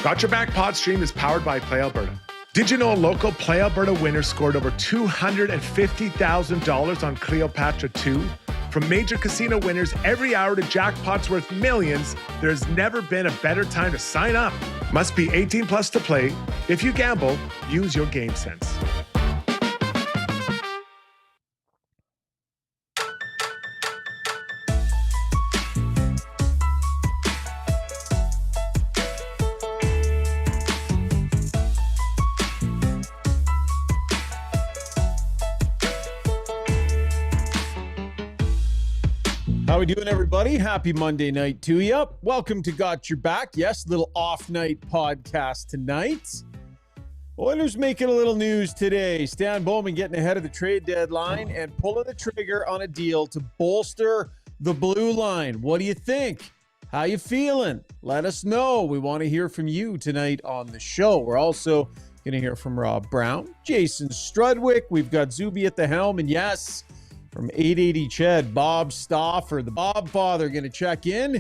Got Your Back Pod Stream is powered by Play Alberta. Did you know a local Play Alberta winner scored over $250,000 on Cleopatra 2? From major casino winners every hour to jackpots worth millions, there's never been a better time to sign up. Must be 18 plus to play. If you gamble, use your game sense. How we doing, everybody? Happy Monday night to you. Welcome to Got Your Back. Yes, little off-night podcast tonight. Oilers making a little news today. Stan Bowman getting ahead of the trade deadline and pulling the trigger on a deal to bolster the blue line. What do you think? How you feeling? Let us know. We want to hear from you tonight on the show. We're also going to hear from Rob Brown, Jason Strudwick. We've got Zuby at the helm, and yes, from 880 Ched, Bob Stauffer, the Bob father, going to check in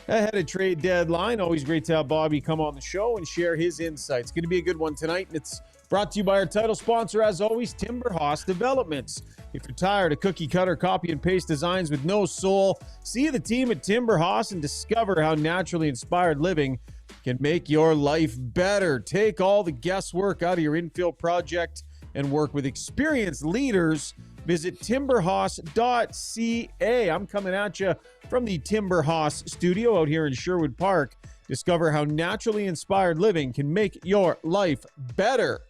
ahead of trade deadline. Always great to have Bobby come on the show and share his insights. Going to be a good one tonight, and it's brought to you by our title sponsor, as always, Timber House Developments. If you're tired of cookie-cutter, copy-and-paste designs with no soul, see the team at Timber House and discover how naturally inspired living can make your life better. Take all the guesswork out of your infill project and work with experienced leaders. Visit timberhoss.ca. I'm coming at you from the Timber Hoss studio out here in Sherwood Park. Discover how naturally inspired living can make your life better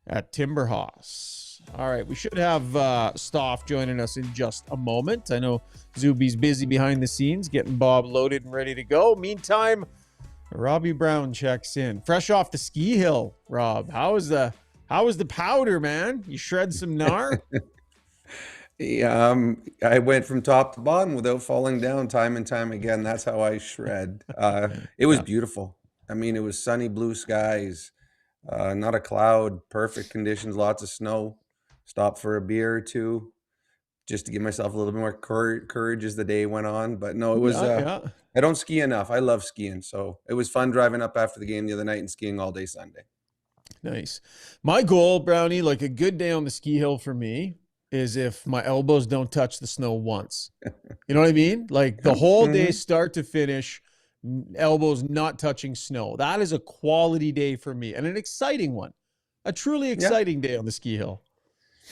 at Timber Hoss. All right, we should have Staff joining us in just a moment. I know Zuby's busy behind the scenes getting Bob loaded and ready to go. Meantime, Robbie Brown checks in. Fresh off the ski hill, Rob. How was the powder, man? You shred some gnar? Yeah, I went from top to bottom without falling down time and time again. That's how I shred. It was beautiful. I mean, it was sunny blue skies, not a cloud, perfect conditions, lots of snow. Stopped for a beer or two just to give myself a little bit more courage as the day went on. But no, it was, I don't ski enough. I love skiing. So it was fun driving up after the game the other night and skiing all day Sunday. Nice. My goal, Brownie, like a good day on the ski hill for me, is if my elbows don't touch the snow once. You know what I mean? Like the whole day, start to finish, elbows not touching snow. That is a quality day for me and an exciting one. A truly exciting day on the ski hill.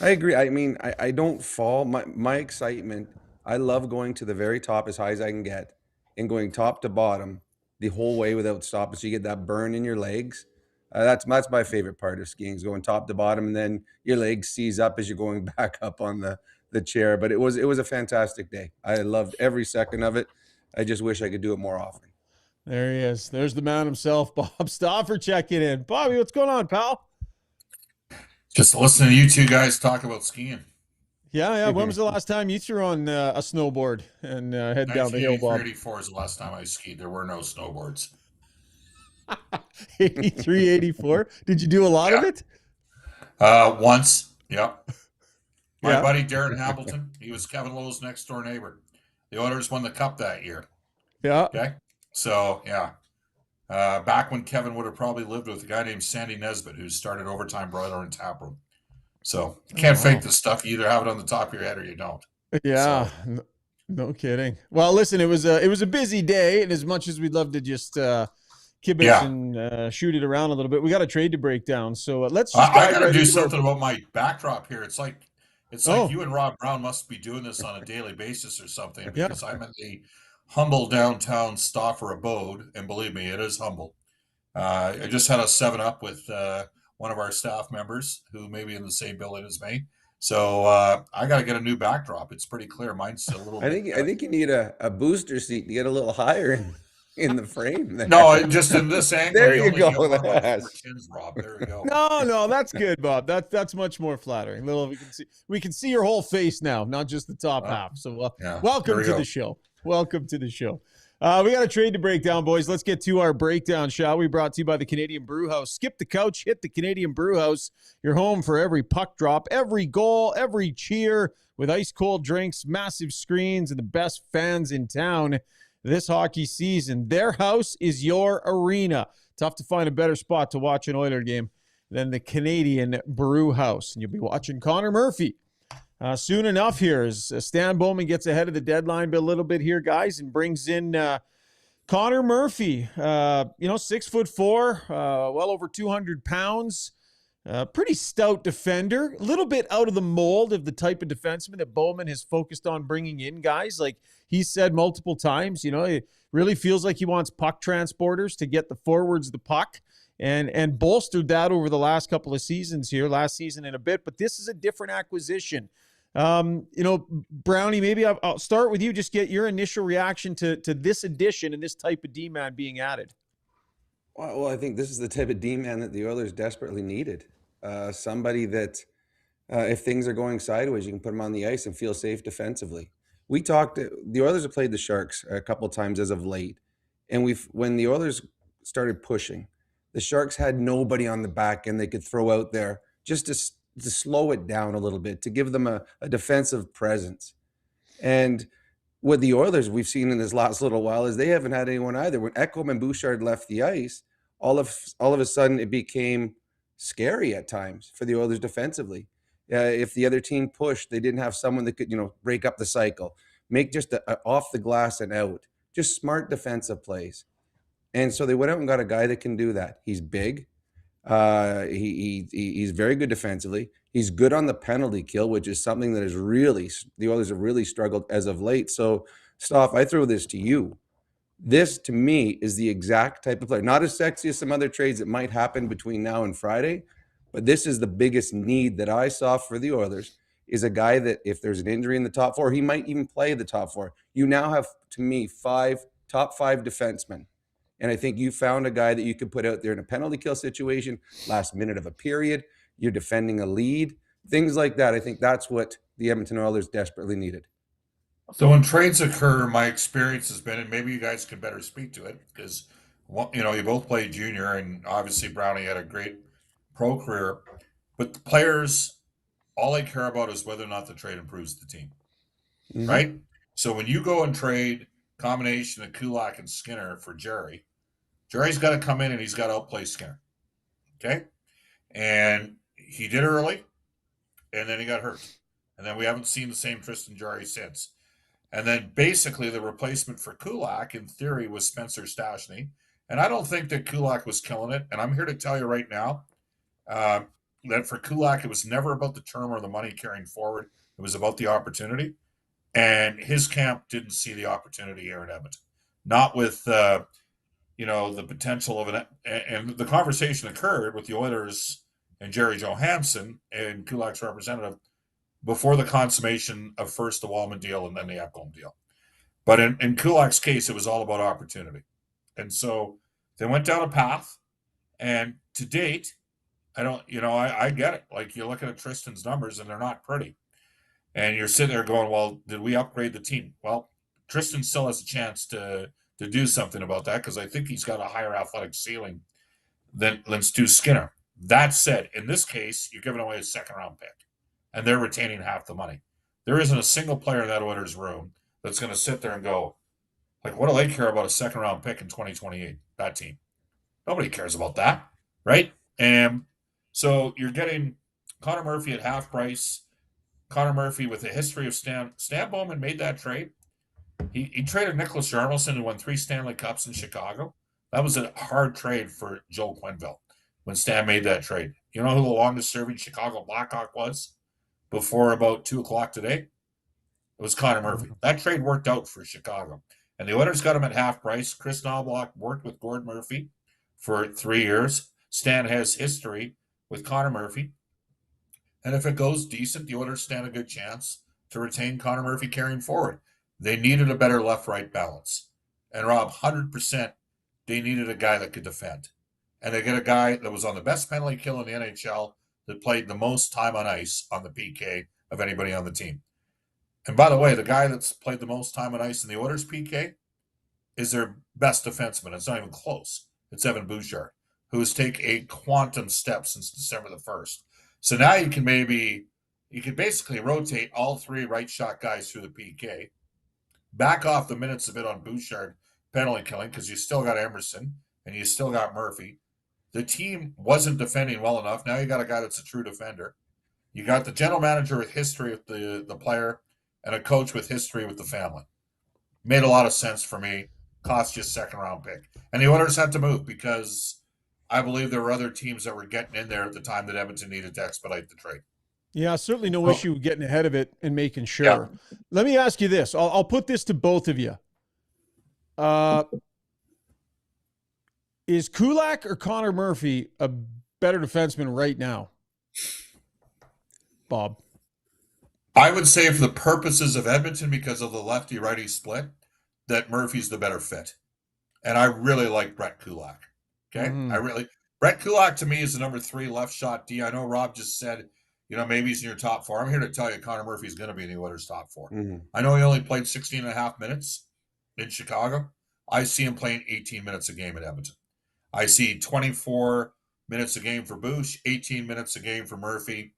I agree. I mean, I don't fall. My excitement, I love going to the very top as high as I can get and going top to bottom the whole way without stopping. So you get that burn in your legs. That's my favorite part of skiing, is going top to bottom, and then your legs seize up as you're going back up on the chair. But it was a fantastic day. I loved every second of it. I just wish I could do it more often. There he is. There's the man himself, Bob Stauffer, checking in. Bobby, what's going on, pal? Just listening to you two guys talk about skiing. Yeah. When was the last time you threw on a snowboard and head down the hill, Bob? 1984 is the last time I skied. There were no snowboards. 83, 84. Did you do a lot of it? Once. Yep. My buddy Darren Hamilton, he was Kevin Lowe's next door neighbor. The Oilers won the cup that year. Yeah. Okay. So, back when Kevin would have probably lived with a guy named Sandy Nesbitt, who started Overtime Broiler and Taproom. So you can't fake this stuff. You either have it on the top of your head or you don't. Yeah. So. No kidding. Well, listen, it was a busy day, and as much as we'd love to just kibitz and shoot it around a little bit, we got a trade to break down. So let's just I got to do something about my backdrop here. It's like you and Rob Brown must be doing this on a daily basis or something, because I'm in the humble downtown Stauffer abode, and believe me, it is humble. I just had a 7-Up with one of our staff members who may be in the same building as me. So I got to get a new backdrop. It's pretty clear. Mine's still a little. I think you need a booster seat to get a little higher in the frame. There. No, just in this angle. There you go. Rob. There you go. No, that's good, Bob. That's much more flattering. We can see your whole face now, not just the top half. So welcome to the show. Welcome to the show. We got a trade to break down, boys. Let's get to our breakdown, shall we? Brought to you by the Canadian Brew House. Skip the couch, hit the Canadian Brew House. Your home for every puck drop, every goal, every cheer, with ice-cold drinks, massive screens, and the best fans in town. this hockey season. Their house is your arena. Tough to find a better spot to watch an Oiler game than the Canadian Brew House. And you'll be watching Connor Murphy soon enough here as Stan Bowman gets ahead of the deadline a little bit here, guys, and brings in Connor Murphy. 6'4", well over 200 pounds. Pretty stout defender, a little bit out of the mold of the type of defenseman that Bowman has focused on bringing in, guys. Like he said multiple times, it really feels like he wants puck transporters to get the forwards the puck and bolstered that over the last couple of seasons here, last season and a bit. But this is a different acquisition. Brownie, maybe I'll start with you. Just get your initial reaction to this addition and this type of D-man being added. Well, I think this is the type of D-man that the Oilers desperately needed. Somebody that, if things are going sideways, you can put him on the ice and feel safe defensively. The Oilers have played the Sharks a couple of times as of late. And when the Oilers started pushing, the Sharks had nobody on the back end they could throw out there just to slow it down a little bit, to give them a defensive presence. And what the Oilers we've seen in this last little while is they haven't had anyone either. When Ekholm and Bouchard left the ice, all of a sudden it became scary at times for the Oilers defensively. If the other team pushed, they didn't have someone that could, break up the cycle, make just a off the glass and out, just smart defensive plays. And so they went out and got a guy that can do that. He's big. He's very good defensively. He's good on the penalty kill, which is something that the Oilers have really struggled as of late. So, Stauf, I throw this to you. This, to me, is the exact type of player. Not as sexy as some other trades that might happen between now and Friday, but this is the biggest need that I saw for the Oilers, is a guy that if there's an injury in the top four, he might even play the top four. You now have, to me, top five defensemen. And I think you found a guy that you could put out there in a penalty kill situation, last minute of a period. You're defending a lead, things like that. I think that's what the Edmonton Oilers desperately needed. So when trades occur, my experience has been, and maybe you guys can better speak to it, because you both played junior, and obviously Brownie had a great pro career. But the players, all they care about is whether or not the trade improves the team, right? So when you go and trade combination of Kulak and Skinner for Jerry's got to come in and he's got to outplay Skinner, okay? And he did early, and then he got hurt. And then we haven't seen the same Tristan Jarry since. And then basically the replacement for Kulak, in theory, was Spencer Stastny. And I don't think that Kulak was killing it. And I'm here to tell you right now that for Kulak, it was never about the term or the money carrying forward. It was about the opportunity. And his camp didn't see the opportunity here in Edmonton. Not with, the potential of and the conversation occurred with the Oilers and Jerry Johansson and Kulak's representative before the consummation of first the Wallman deal and then the Ekholm deal. But in Kulak's case, it was all about opportunity. And so they went down a path. And to date, I get it. Like, you're looking at Tristan's numbers and they're not pretty. And you're sitting there going, well, did we upgrade the team? Well, Tristan still has a chance to do something about that, because I think he's got a higher athletic ceiling than Stu Skinner. That said, in this case, you're giving away a second-round pick, and they're retaining half the money. There isn't a single player in that Oilers room that's going to sit there and go, like, what do they care about a second-round pick in 2028, that team? Nobody cares about that, right? And so you're getting Connor Murphy at half price. Connor Murphy with a history of Stan Bowman made that trade. He traded Nicholas Jarmelson, who won 3 Stanley Cups in Chicago. That was a hard trade for Joe Quenneville when Stan made that trade. You know who the longest-serving Chicago Blackhawk was before about 2 o'clock today? It was Connor Murphy. That trade worked out for Chicago. And the Oilers got him at half price. Chris Knobloch worked with Gord Murphy for 3 years. Stan has history with Connor Murphy. And if it goes decent, the Oilers stand a good chance to retain Connor Murphy carrying forward. They needed a better left-right balance. And Rob, 100%, they needed a guy that could defend. And they get a guy that was on the best penalty kill in the NHL, that played the most time on ice on the PK of anybody on the team. And by the way, the guy that's played the most time on ice in the Oilers PK is their best defenseman. It's not even close. It's Evan Bouchard, who has taken a quantum step since December the 1st. So now you can basically rotate all 3 right shot guys through the PK. back off the minutes a bit on Bouchard penalty killing because you still got Emerson and you still got Murphy. The team wasn't defending well enough. Now you got a guy that's a true defender. You got the general manager with history with the player and a coach with history with the family. Made a lot of sense for me. Cost you a second-round pick. And the Oilers had to move because I believe there were other teams that were getting in there at the time that Edmonton needed to expedite the trade. Yeah, certainly no issue getting ahead of it and making sure. Yeah. Let me ask you this. I'll put this to both of you. Is Kulak or Connor Murphy a better defenseman right now? Bob? I would say for the purposes of Edmonton, because of the lefty-righty split, that Murphy's the better fit. And I really like Brett Kulak. Okay? Brett Kulak to me is the number 3 left shot D. I know Rob just said, maybe he's in your top 4. I'm here to tell you Connor Murphy's going to be in the Oilers' top 4. I know he only played 16 and a half minutes in Chicago. I see him playing 18 minutes a game at Edmonton. I see 24 minutes a game for Bush, 18 minutes a game for Murphy,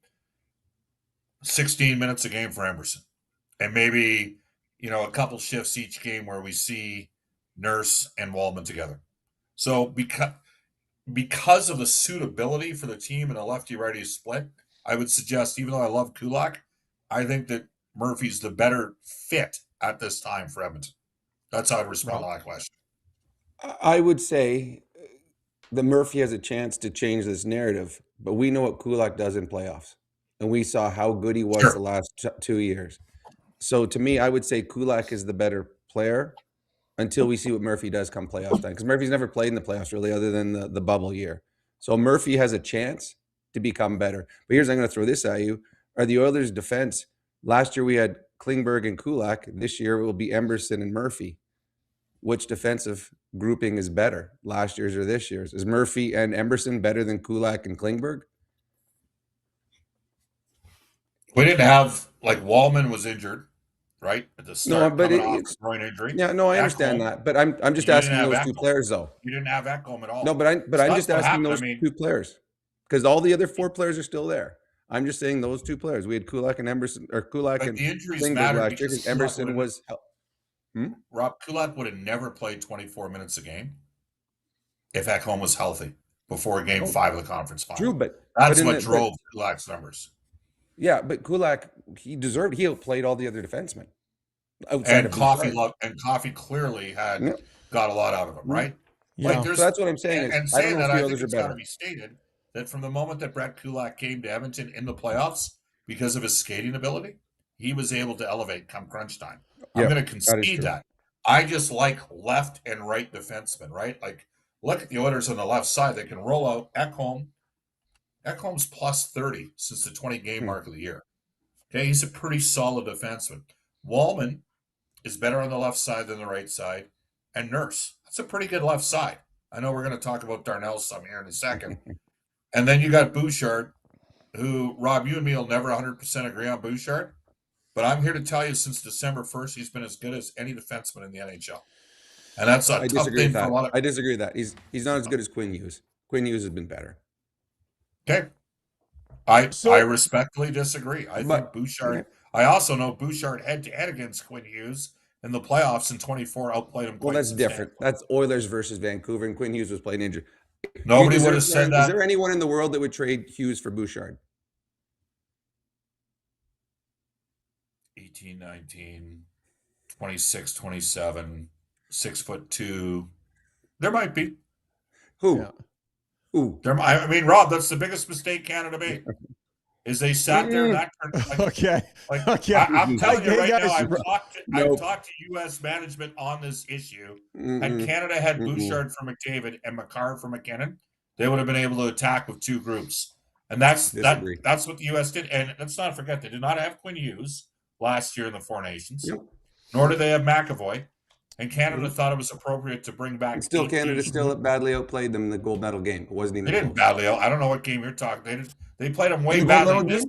16 minutes a game for Emerson. And maybe, a couple shifts each game where we see Nurse and Wallman together. So because of the suitability for the team in a lefty-righty split, I would suggest, even though I love Kulak, I think that Murphy's the better fit at this time for Edmonton. That's how I'd respond to that question. I would say that Murphy has a chance to change this narrative, but we know what Kulak does in playoffs. And we saw how good he was the last 2 years. So to me, I would say Kulak is the better player until we see what Murphy does come playoff time. Because Murphy's never played in the playoffs really other than the bubble year. So Murphy has a chance to become better. But I'm going to throw this at you. Are the Oilers' defense, last year we had Klingberg and Kulak. This year it will be Emerson and Murphy. Which defensive grouping is better, last year's or this year's? Is Murphy and Emerson better than Kulak and Klingberg? We didn't have, Wallman was injured, right? At the start, but it's groin injury. Yeah, no, I understand that. But I'm just asking those two players, though. You didn't have Ekholm at all. No, but I'm just asking those two players. Because all the other 4 players are still there. I'm just saying those 2 players. We had Kulak and Emerson, or Kulak and Klingberg last year because Emerson was... Rob, Kulak would have never played 24 minutes a game if Ekholm was healthy before Game 5 of the conference final. True, but that's what drove Kulak's numbers. Yeah, but Kulak, he outplayed all the other defensemen. And Coffey clearly had got a lot out of him, right? Yeah. So that's what I'm saying. And saying that, I think it's got to be stated that from the moment that Brett Kulak came to Edmonton in the playoffs, because of his skating ability, he was able to elevate come crunch time. I'm going to concede that. I just like left and right defensemen, right? Look at the Oilers on the left side. They can roll out Ekholm. Ekholm's plus 30 since the 20-game mark of the year. Okay, he's a pretty solid defenseman. Wallman is better on the left side than the right side. And Nurse, that's a pretty good left side. I know we're going to talk about Darnell some here in a second. And then you got Bouchard, who, Rob, you and me will never 100% agree on Bouchard. But I'm here to tell you, since December 1st, he's been as good as any defenseman in the NHL. And that's a tough thing for a lot of... I disagree with that. He's not as good as Quinn Hughes. Quinn Hughes has been better. Okay. I respectfully disagree. I think Bouchard... I also know Bouchard head-to-head against Quinn Hughes in the playoffs in 24 outplayed him quite Well, that's different. That's Oilers versus Vancouver, and Quinn Hughes was playing injured. Nobody would have said that. Is there anyone in the world that would trade Hughes for Bouchard? 18, 19, 26, 27, 6'2". There might be. Who? Yeah. Who? I mean, Rob, that's the biggest mistake Canada made. Is they sat there and that okay. I'm telling you right now, I've talked to U.S. management on this issue, and Canada had Bouchard for McDavid and McCarr for McKinnon. They would have been able to attack with 2 groups, and that's what the U.S. did. And let's not forget, they did not have Quinn Hughes last year in the Four Nations, nor did they have McAvoy. And Canada thought it was appropriate to bring back. And Canada still badly outplayed them in the gold medal game. It wasn't even. They didn't badly out. I don't know what game you're talking. They played them way badly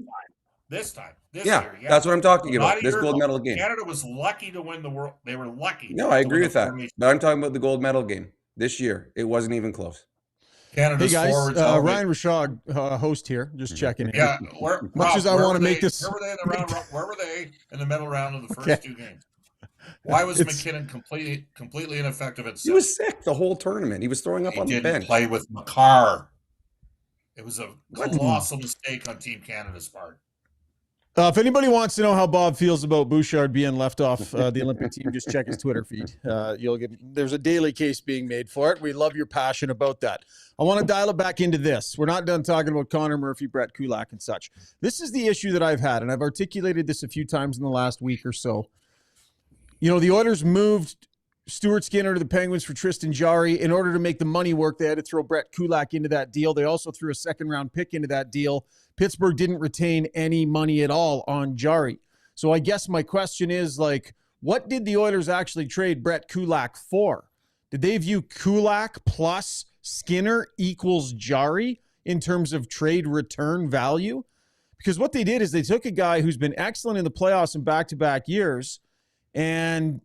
this year. Yeah, that's what I'm talking about. This gold medal game. Canada was lucky to win the world. They were lucky. No, I agree with that. But I'm talking about the gold medal game this year. It wasn't even close. Canada's hey guys, Ryan Rishaug, host here, just checking in. Yeah, much as I want to make this. Where were they in the middle round of the first 2 games? Why was McKinnon completely ineffective at He center? was sick the whole tournament. He was throwing up He on the didn't bench. play with Makar. It was a What? colossal mistake on Team Canada's part. If anybody wants to know how Bob feels about Bouchard being left off the Olympic team, just check his Twitter feed. There's a daily case being made for it. We love your passion about that. I want to dial it back into this. We're not done talking about Connor Murphy, Brett Kulak, and such. This is the issue that I've had, and I've articulated this a few times in the last week or so. You know, the Oilers moved Stuart Skinner to the Penguins for Tristan Jarry. In order to make the money work, they had to throw Brett Kulak into that deal. They also threw a second-round pick into that deal. Pittsburgh didn't retain any money at all on Jarry. So I guess my question is, like, what did the Oilers actually trade Brett Kulak for? Did they view Kulak plus Skinner equals Jarry in terms of trade return value? Because what they did is they took a guy who's been excellent in the playoffs in back-to-back years and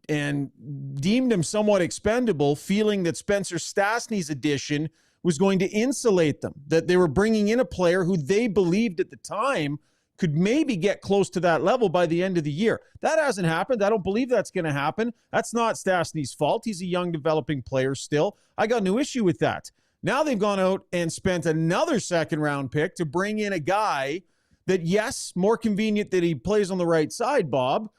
deemed him somewhat expendable, feeling that Spencer Stastny's addition was going to insulate them, that they were bringing in a player who they believed at the time could maybe get close to that level by the end of the year. That hasn't happened. I don't believe that's going to happen. That's not Stastny's fault. He's a young developing player still. I got no issue with that. Now they've gone out and spent another second-round pick to bring in a guy that, yes, more convenient that he plays on the right side, Bob,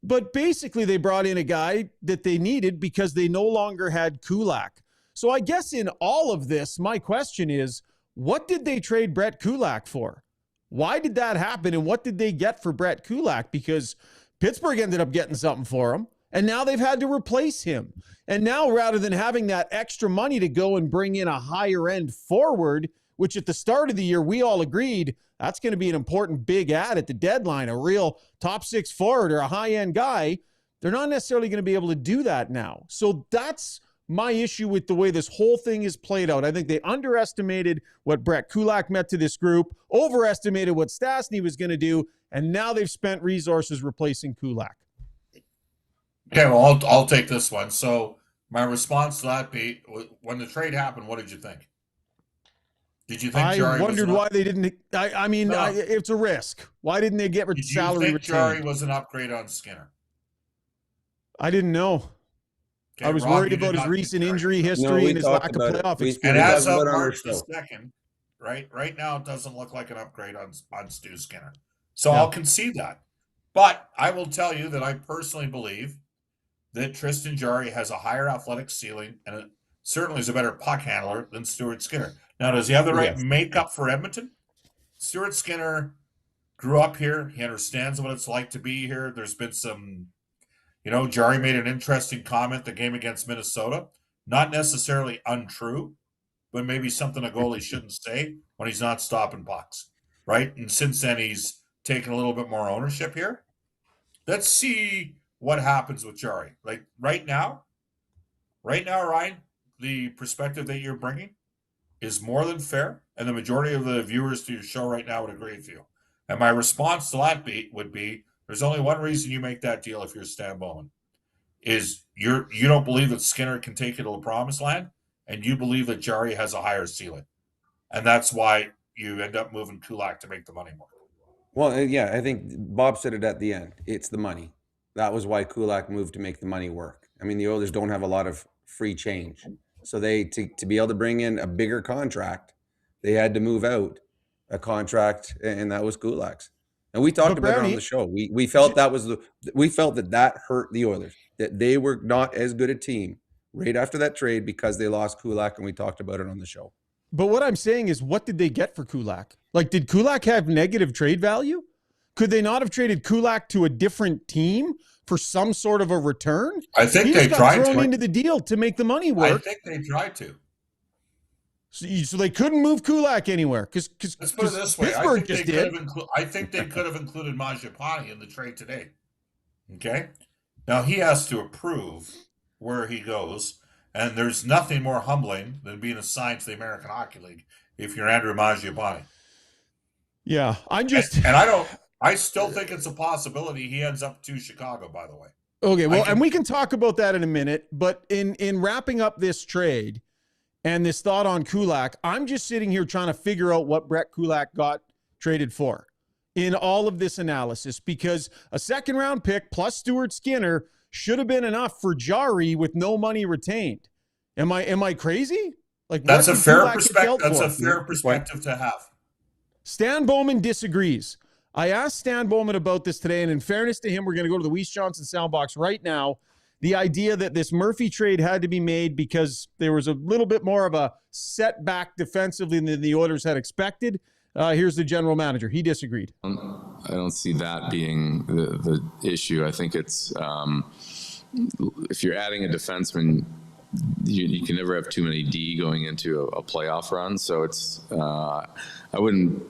but basically they brought in a guy that they needed because they no longer had Kulak. So I guess in all of this, my question is, what did they trade Brett Kulak for? Why did that happen, and what did they get for Brett Kulak? Because Pittsburgh ended up getting something for him, and now they've had to replace him. And now rather than having that extra money to go and bring in a higher-end forward, which at the start of the year we all agreed that's going to be an important big add at the deadline, a real top-six forward or a high-end guy, they're not necessarily going to be able to do that now. So that's my issue with the way this whole thing is played out. I think they underestimated what Brett Kulak meant to this group, overestimated what Stastny was going to do, and now they've spent resources replacing Kulak. Okay, well, I'll take this one. So my response to that, Pete, when the trade happened, what did you think? Did you think I wondered why they didn't? I mean, No. it's a risk. Why didn't they get salary think retained? Jarry was an upgrade on Skinner? I didn't know. Okay, I was Rob, worried you did about his not think recent Jarry. injury No, history we and his talked lack of about it. playoff We- experience. And We as talked of about it on our March the show. 2nd, right now it doesn't look like an upgrade on Stu Skinner. So Yeah. I'll concede that. But I will tell you that I personally believe that Tristan Jarry has a higher athletic ceiling and it certainly is a better puck handler than Stuart Skinner. Now, does he have the right Yes. makeup for Edmonton? Stuart Skinner grew up here. He understands what it's like to be here. There's been some, Jarry made an interesting comment the game against Minnesota. Not necessarily untrue, but maybe something a goalie shouldn't say when he's not stopping pucks, right? And since then, he's taken a little bit more ownership here. Let's see what happens with Jarry. Like right now, Ryan, the perspective that you're bringing is more than fair, and the majority of the viewers to your show right now would agree with you. And my response to that would be, there's only one reason you make that deal if you're Stan Bowman, is you don't believe that Skinner can take you to the promised land, and you believe that Jarry has a higher ceiling. And that's why you end up moving Kulak to make the money more. Well, yeah, I think Bob said it at the end. It's the money. That was why Kulak moved to make the money work. I mean, the Oilers don't have a lot of free change. So to be able to bring in a bigger contract, they had to move out a contract, and that was Kulak's. And we talked about it on the show. We felt that hurt the Oilers, that they were not as good a team right after that trade because they lost Kulak, and we talked about it on the show. But what I'm saying is, what did they get for Kulak? Like, did Kulak have negative trade value? Could they not have traded Kulak to a different team for some sort of a return? I think he they just got tried thrown to. into the deal to make the money work. I think they tried to. So they couldn't move Kulak anywhere because Let's put it this way. Pittsburgh just did. I think they could have included Mangiapane in the trade today. Okay? Now, he has to approve where he goes, and there's nothing more humbling than being assigned to the American Hockey League if you're Andrew Mangiapane. Yeah, I still think it's a possibility he ends up to Chicago, by the way. Okay, well, and we can talk about that in a minute, but in wrapping up this trade and this thought on Kulak, I'm just sitting here trying to figure out what Brett Kulak got traded for in all of this analysis, because a second-round pick plus Stuart Skinner should have been enough for Jari with no money retained. Am I crazy? Like, that's what a did fair Kulak get perspective. dealt That's for? a fair perspective to have. Stan Bowman disagrees. I asked Stan Bowman about this today, and in fairness to him, we're going to go to the Weiss Johnson soundbox right now. The idea that this Murphy trade had to be made because there was a little bit more of a setback defensively than the Oilers had expected. Here's the general manager. He disagreed. I don't see that being the issue. I think it's if you're adding a defenseman, you can never have too many D going into a playoff run. So it's I wouldn't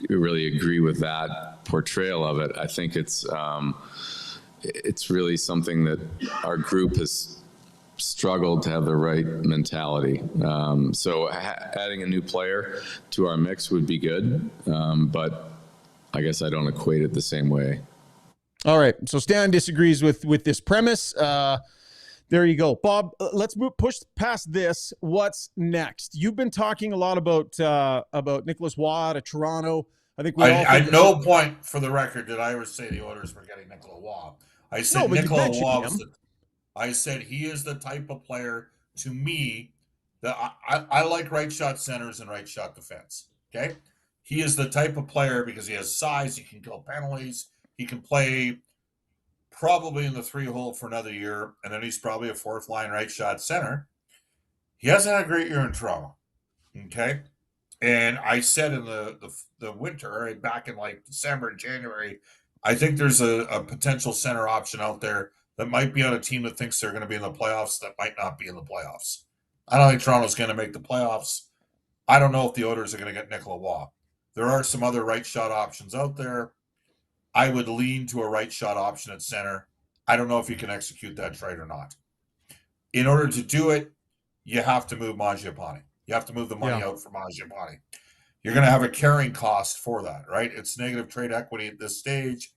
really agree with that portrayal of it. I think it's really something that our group has struggled to have the right mentality. So adding a new player to our mix would be good, but I guess I don't equate it the same way. All right. So Stan disagrees with this premise. There you go. Bob, let's push past this. What's next? You've been talking a lot about Nicholas Waugh to Toronto. I think at no point, for the record, did I ever say the Oilers were getting Nicholas Waugh. I said Nicholas Waugh I said he is the type of player, to me, that I like right shot centers and right shot defense. Okay? He is the type of player because he has size, he can kill penalties, he can play probably in the 3-hole for another year, and then he's probably a fourth line right shot center. He hasn't had a great year in Toronto. Okay? And I said in the winter, back in like December and January, I think there's a potential center option out there that might be on a team that thinks they're going to be in the playoffs that might not be in the playoffs. I don't think Toronto's going to make the playoffs. I don't know if the Oilers are going to get Nicholas Waugh. There are some other right shot options out there. I would lean to a right shot option at center. I don't know if you can execute that trade or not. In order to do it, you have to move Mangiapane. You have to move the money out for Mangiapane. You're going to have a carrying cost for that, right? It's negative trade equity at this stage.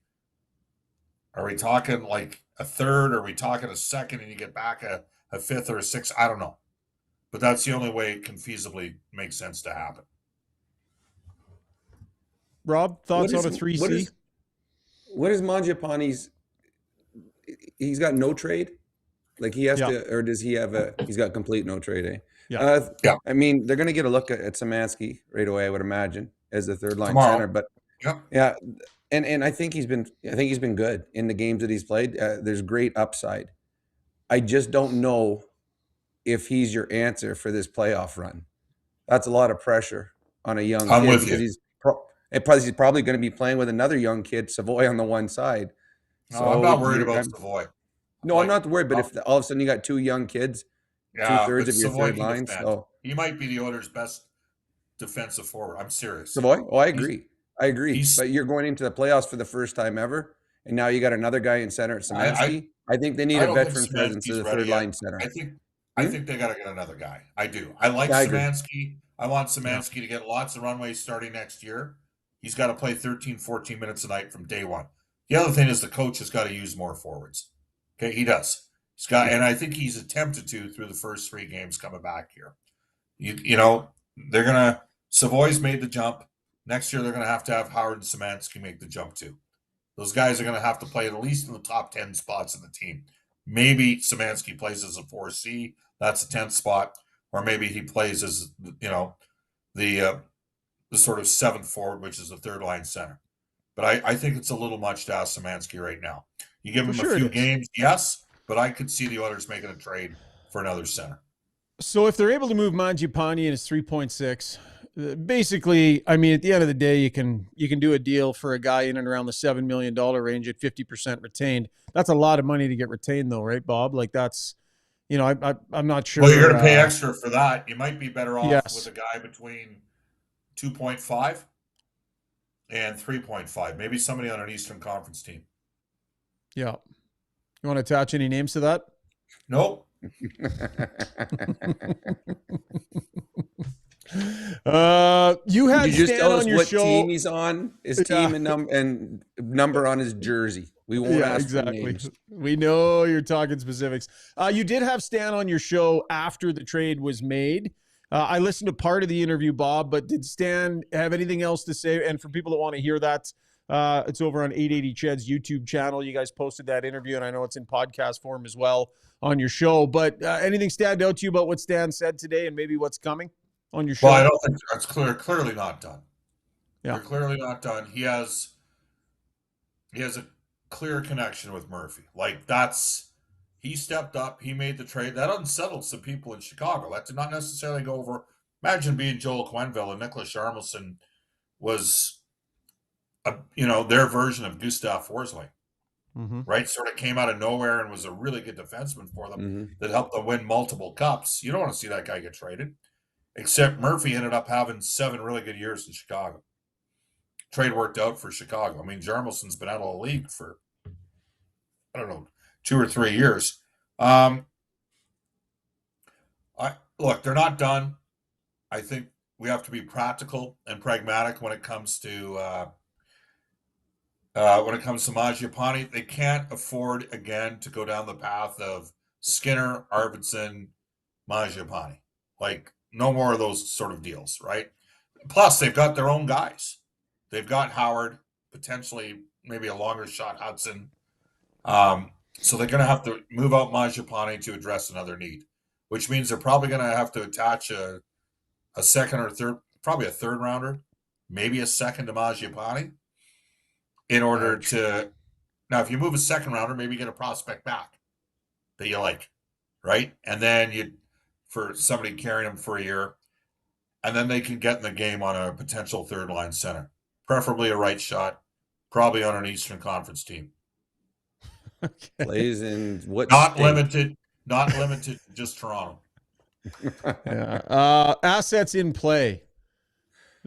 Are we talking like a third? Are we talking a second and you get back a fifth or a sixth? I don't know. But that's the only way it can feasibly make sense to happen. Rob, thoughts on a 3C? What is Mangiapane's? He's got no trade? Like he has to, or does he have he's got complete no trade, eh? Yeah. I mean, they're going to get a look at Szymanski right away, I would imagine, as the third line center. But yeah. And I think he's been good in the games that he's played. There's great upside. I just don't know if he's your answer for this playoff run. That's a lot of pressure on a young kid. With you. He's probably going to be playing with another young kid, Savoy, on the one side. No, so I'm not worried about Savoy. No, I'm not worried. But if all of a sudden you got two young kids, 2/3 of your third line, so he might be the Oilers' best defensive forward. I'm serious. Savoy? Oh, I agree. But you're going into the playoffs for the first time ever, and now you got another guy in center at Szymanski. I think they need a veteran presence as a third line center. I think they got to get another guy. I do. I like Szymanski. I want Szymanski to get lots of runways starting next year. He's got to play 13, 14 minutes a night from day one. The other thing is the coach has got to use more forwards. Okay, he does. He's got, and I think he's attempted to through the first 3 games coming back here. You know, they're gonna. Savoy's made the jump. Next year, they're going to have Howard and Szymanski make the jump too. Those guys are going to have to play at least in the top 10 spots in the team. Maybe Szymanski plays as a 4C. That's a 10th spot. Or maybe he plays as, the sort of 7th forward, which is the third line center. But I think it's a little much to ask Szymanski right now. You give him a few games, yes, but I could see the Oilers making a trade for another center. So if they're able to move Mangiapane in his 3.6, basically, I mean, at the end of the day, you can do a deal for a guy in and around the $7 million range at 50% retained. That's a lot of money to get retained, though, right, Bob? Like that's, I'm not sure. Well, you're going to pay extra for that. You might be better off with a guy between 2.5 and 3.5. Maybe somebody on an Eastern Conference team. Yeah. You want to attach any names to that? Nope. You had Did you just tell us on your what show. Team he's on, his team and number on his jersey. We won't ask exactly. for names. We know you're talking specifics. You did have Stan on your show after the trade was made. I listened to part of the interview, Bob, but did Stan have anything else to say? And for people that want to hear that, It's over on 880 Ched's YouTube channel. You guys posted that interview, and I know it's in podcast form as well on your show. But anything stand out to you about what Stan said today and maybe what's coming on your show? Well, I don't think that's clearly not done. Yeah. They're clearly not done. He has a clear connection with Murphy. Like, he stepped up, he made the trade. That unsettled some people in Chicago. That did not necessarily go over. Imagine being Joel Quenneville and Nicholas Armisen was, their version of Gustav Forsling, right? Sort of came out of nowhere and was a really good defenseman for them that helped them win multiple cups. You don't want to see that guy get traded. Except Murphy ended up having 7 really good years in Chicago. Trade worked out for Chicago. I mean, Jarmelsson's been out of the league for, 2 or 3 years. Look, they're not done. I think we have to be practical and pragmatic when it comes to Mangiapane. They can't afford again to go down the path of Skinner, Arvidsson, Mangiapane. Like, no more of those sort of deals, right? Plus, they've got their own guys. They've got Howard, potentially maybe a longer shot Hudson. So they're going to have to move out Mangiapane to address another need, which means they're probably going to have to attach a second or third, probably a third rounder, maybe a second to Mangiapane in order to. Now, if you move a second rounder, maybe you get a prospect back that you like, right? And then for somebody carrying them for a year, and then they can get in the game on a potential third line center, preferably a right shot, probably on an Eastern Conference team. Okay. Plays in what? Not state? limited, just Toronto. Yeah. Assets in play.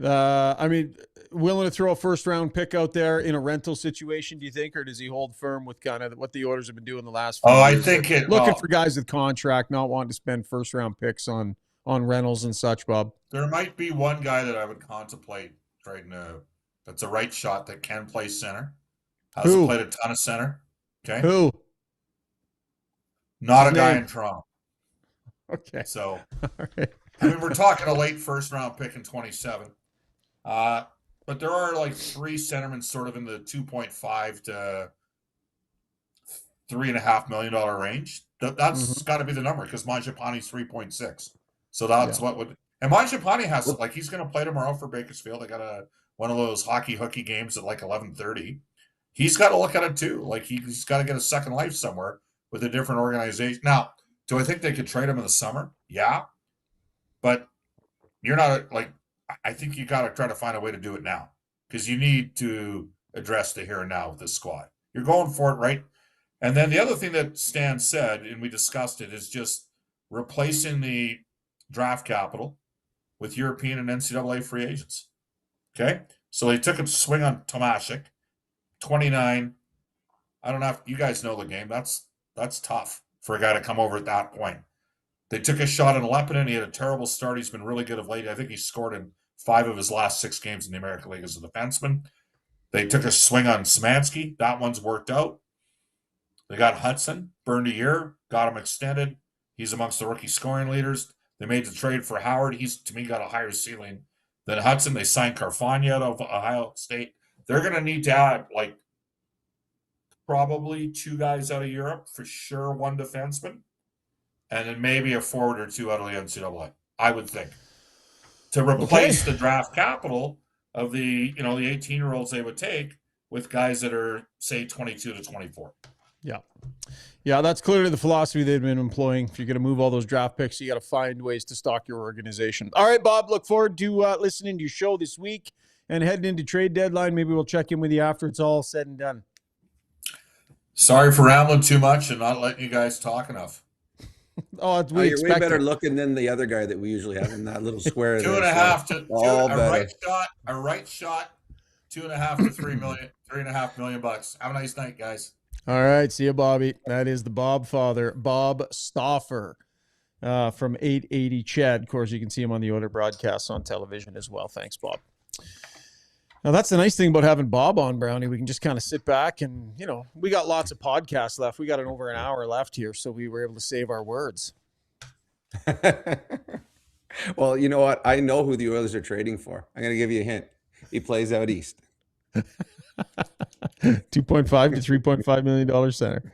I mean, willing to throw a first round pick out there in a rental situation, do you think, or does he hold firm with kind of what the Oilers have been doing the last few years? I think looking for guys with contract, not wanting to spend first round picks on rentals and such, Bob. There might be one guy that I would contemplate trading. That's a right shot that can play center. Hasn't played a ton of center. Okay. Who? Not a guy in Toronto. Okay. So, all right. I mean, we're talking a late first round pick in 27. But there are like 3 centermen sort of in the $2.5 to $3.5 million range. That's got to be the number because Mangiapane's 3.6. So that's what would. And Mangiapane has he's going to play tomorrow for Bakersfield. They got one of those hooky games at like 11:30. He's got to look at it too. Like he's got to get a second life somewhere with a different organization. Now, do I think they could trade him in the summer? Yeah, but you're not I think you got to try to find a way to do it now because you need to address the here and now with this squad. You're going for it, right? And then the other thing that Stan said, and we discussed it, is just replacing the draft capital with European and NCAA free agents. Okay? So they took a swing on Tomashik, 29. I don't know if you guys know the game. That's tough for a guy to come over at that point. They took a shot on Leppinen. He had a terrible start. He's been really good of late. I think he scored in 5 of his last 6 games in the American League as a defenseman. They took a swing on Szymanski. That one's worked out. They got Hudson, burned a year, got him extended. He's amongst the rookie scoring leaders. They made the trade for Howard. He's, to me, got a higher ceiling than Hudson. They signed Carfagna out of Ohio State. They're going to need to add, probably 2 guys out of Europe, for sure 1 defenseman, and then maybe a forward or 2 out of the NCAA, I would think, to replace the draft capital of the 18-year-olds they would take with guys that are, say, 22 to 24. Yeah, that's clearly the philosophy they've been employing. If you're going to move all those draft picks, you got to find ways to stock your organization. All right, Bob, look forward to listening to your show this week and heading into trade deadline. Maybe we'll check in with you after it's all said and done. Sorry for rambling too much and not letting you guys talk enough. You're way better looking than the other guy that we usually have in that little square. 2.5 to a right shot, 2.5 to 3 million, $3.5 million. Have a nice night, guys. All right, see you, Bobby. That is the Bob father, Bob Stauffer, from 880 Ched. Of course, you can see him on the Oilers broadcasts on television as well. Thanks, Bob. Now, that's the nice thing about having Bob on, Brownie. We can just kind of sit back and, we got lots of podcasts left. We got over an hour left here, so we were able to save our words. Well, you know what? I know who the Oilers are trading for. I'm going to give you a hint. He plays out east. $2.5 to $3.5 million center.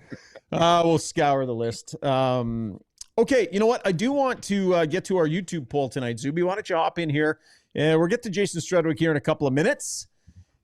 We'll scour the list. Okay, you know what? I do want to get to our YouTube poll tonight. Zuby, why don't you hop in here? We'll get to Jason Strudwick here in a couple of minutes.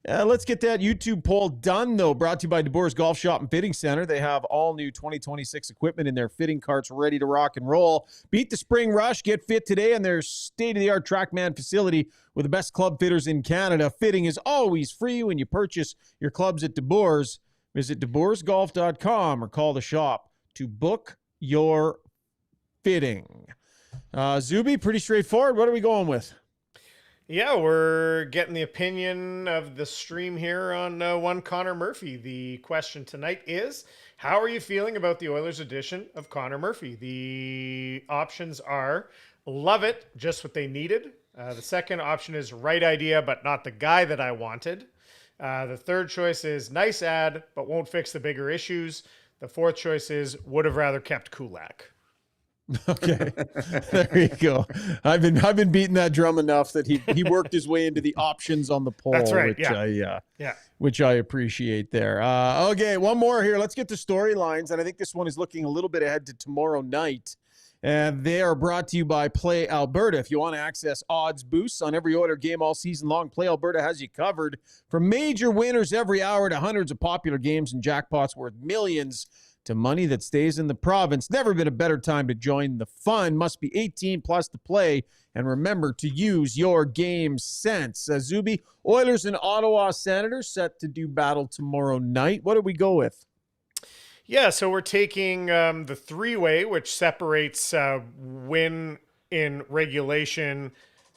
Let's get that YouTube poll done, though. Brought to you by DeBoer's Golf Shop and Fitting Center. They have all new 2026 equipment in their fitting carts ready to rock and roll. Beat the spring rush. Get fit today in their state-of-the-art TrackMan facility with the best club fitters in Canada. Fitting is always free when you purchase your clubs at DeBoer's. Visit DeBoersGolf.com or call the shop to book your fitting. Zuby, pretty straightforward. What are we going with? Yeah, we're getting the opinion of the stream here on one Connor Murphy. The question tonight is, how are you feeling about the Oilers edition of Connor Murphy? The options are love it, just what they needed. The second option is right idea, but not the guy that I wanted. The third choice is nice ad, but won't fix the bigger issues. The fourth choice is would have rather kept Kulak. Okay, there you go. I've been beating that drum enough that he worked his way into the options on the poll. That's right. Which which I appreciate there. Okay, one more here. Let's get to storylines, and I think this one is looking a little bit ahead to tomorrow night. And they are brought to you by Play Alberta. If you want to access odds boosts on every Oiler game all season long, Play Alberta has you covered. From major winners every hour to hundreds of popular games and jackpots worth millions to money that stays in the province. Never been a better time to join the fun. Must be 18 plus to play. And remember to use your game sense. Zuby, Oilers and Ottawa Senators set to do battle tomorrow night. What do we go with? Yeah, so we're taking the three-way, which separates win in regulation,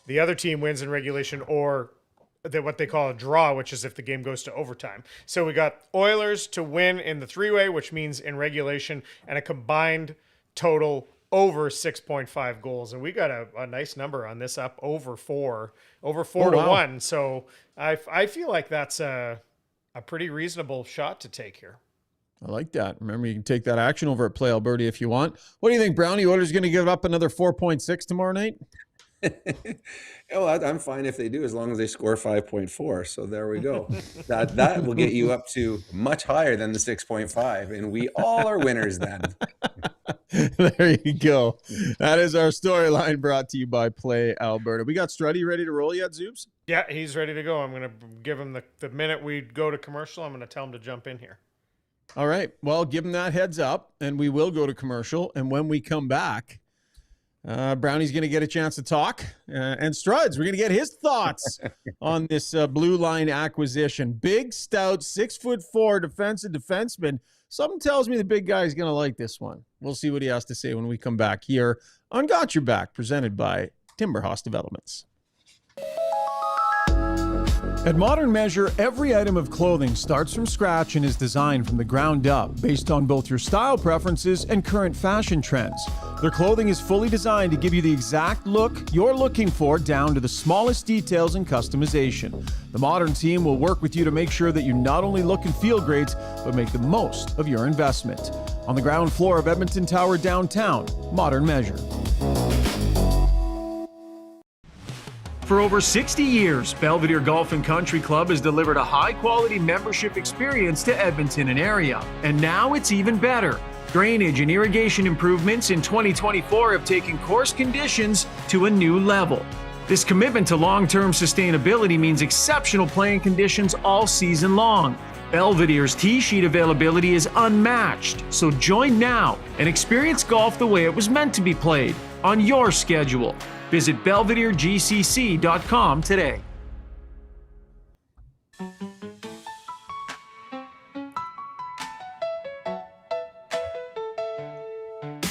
the other team wins in regulation, or what they call a draw, which is if the game goes to overtime. So we got Oilers to win in the three-way, which means in regulation, and a combined total over 6.5 goals. And we got a nice number on this, up over 4 to 1. So I feel like that's a pretty reasonable shot to take here. I like that. Remember, you can take that action over at Play Alberta if you want. What do you think, Brownie? Oilers going to give up another 4.6 tomorrow night? Well, I'm fine if they do, as long as they score 5.4. So there we go. That will get you up to much higher than the 6.5, and we all are winners then. There you go. That is our storyline, brought to you by Play Alberta. We got Struddy ready to roll yet, Zoobs? Yeah, he's ready to go. I'm going to give him the minute we go to commercial, I'm going to tell him to jump in here. All right. Well, give him that heads up, and we will go to commercial. And when we come back, Brownie's going to get a chance to talk, and Struds, we're going to get his thoughts on this blue line acquisition. Big, stout, 6'4" defenseman. Something tells me the big guy is going to like this one. We'll see what he has to say when we come back here on Got Your Back, presented by Timberhouse Developments. At Modern Measure, every item of clothing starts from scratch and is designed from the ground up, based on both your style preferences and current fashion trends. Their clothing is fully designed to give you the exact look you're looking for, down to the smallest details and customization. The Modern team will work with you to make sure that you not only look and feel great, but make the most of your investment. On the ground floor of Edmonton Tower downtown, Modern Measure. For over 60 years, Belvedere Golf and Country Club has delivered a high-quality membership experience to Edmonton and area. And now it's even better. Drainage and irrigation improvements in 2024 have taken course conditions to a new level. This commitment to long-term sustainability means exceptional playing conditions all season long. Belvedere's tee sheet availability is unmatched, so join now and experience golf the way it was meant to be played, on your schedule. Visit BelvedereGCC.com today.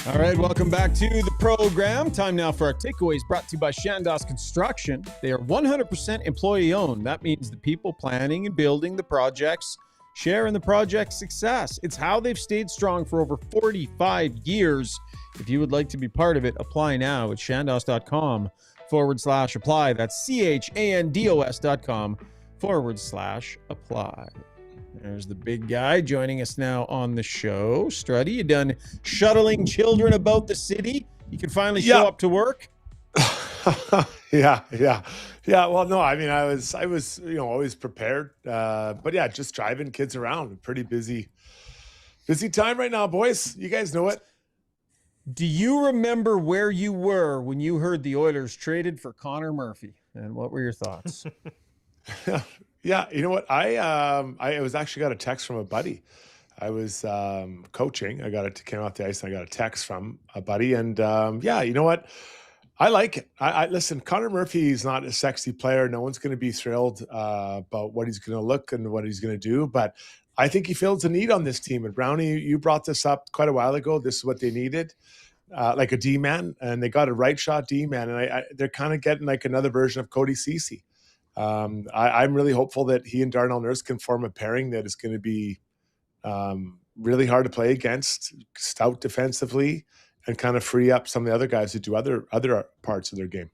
All right, welcome back to the program. Time now for our takeaways, brought to you by Shandos Construction. They are 100% employee-owned. That means the people planning and building the projects share in the project's success. It's how they've stayed strong for over 45 years. If you would like to be part of it, apply now at shandos.com/apply. That's CHANDOS.com/apply. There's the big guy joining us now on the show. Struddy, you done shuttling children about the city? You can finally show up to work? Yeah. Yeah, well, no, I mean, I was, always prepared. But yeah, just driving kids around. Pretty busy time right now, boys. You guys know it. Do you remember where you were when you heard the Oilers traded for Connor Murphy? And what were your thoughts? Yeah, you know what? I was actually got a text from a buddy. I was coaching. Came off the ice and I got a text from a buddy. And yeah, you know what? I like it. I listen, Connor Murphy is not a sexy player. No one's going to be thrilled about what he's going to look and what he's going to do. But I think he fills a need on this team. And Brownie, you brought this up quite a while ago. This is what they needed, like a D-man. And they got a right shot D-man. And they're kind of getting like another version of Cody Ceci. I'm really hopeful that he and Darnell Nurse can form a pairing that is going to be really hard to play against, stout defensively, and kind of free up some of the other guys who do other parts of their game.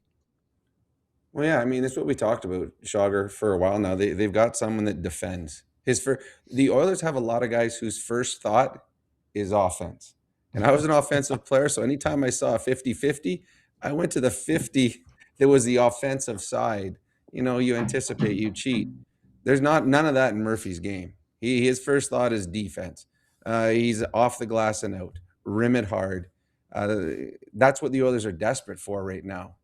Well, yeah, I mean, that's what we talked about, Schauger, for a while now. They've got someone that defends. The Oilers have a lot of guys whose first thought is offense. And I was an offensive player, so anytime I saw a 50-50, I went to the 50 that was the offensive side. You anticipate, you cheat. There's none of that in Murphy's game. His first thought is defense. He's off the glass and out, rim it hard. That's what the Oilers are desperate for right now.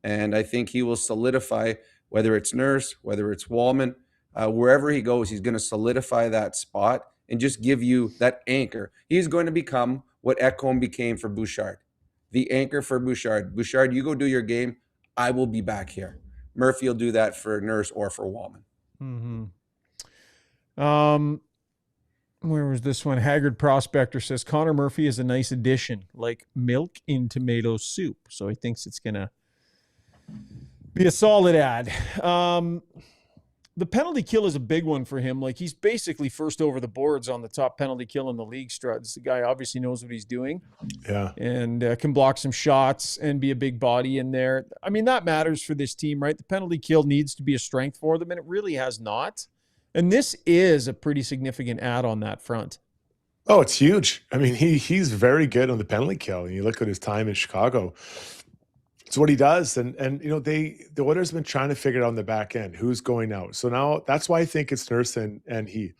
And I think he will solidify, whether it's Nurse, whether it's Wallman, wherever he goes, he's going to solidify that spot and just give you that anchor. He's going to become what Ekholm became for Bouchard, the anchor for Bouchard. Bouchard, you go do your game. I will be back here. Murphy will do that for Nurse or for Wallman. Mm-hmm. Where was this one? Haggard Prospector says Connor Murphy is a nice addition, like milk in tomato soup. So he thinks it's going to be a solid ad. The penalty kill is a big one for him. Like, he's basically first over the boards on the top penalty kill in the league, Struds. The guy obviously knows what he's doing. Yeah. And can block some shots and be a big body in there. I mean, that matters for this team, right? The penalty kill needs to be a strength for them, and it really has not. And this is a pretty significant ad on that front. Oh, it's huge. I mean, he's very good on the penalty kill. And you look at his time in Chicago. It's what he does. And the Oilers have been trying to figure it out on the back end. Who's going out? So now that's why I think it's Nurse and he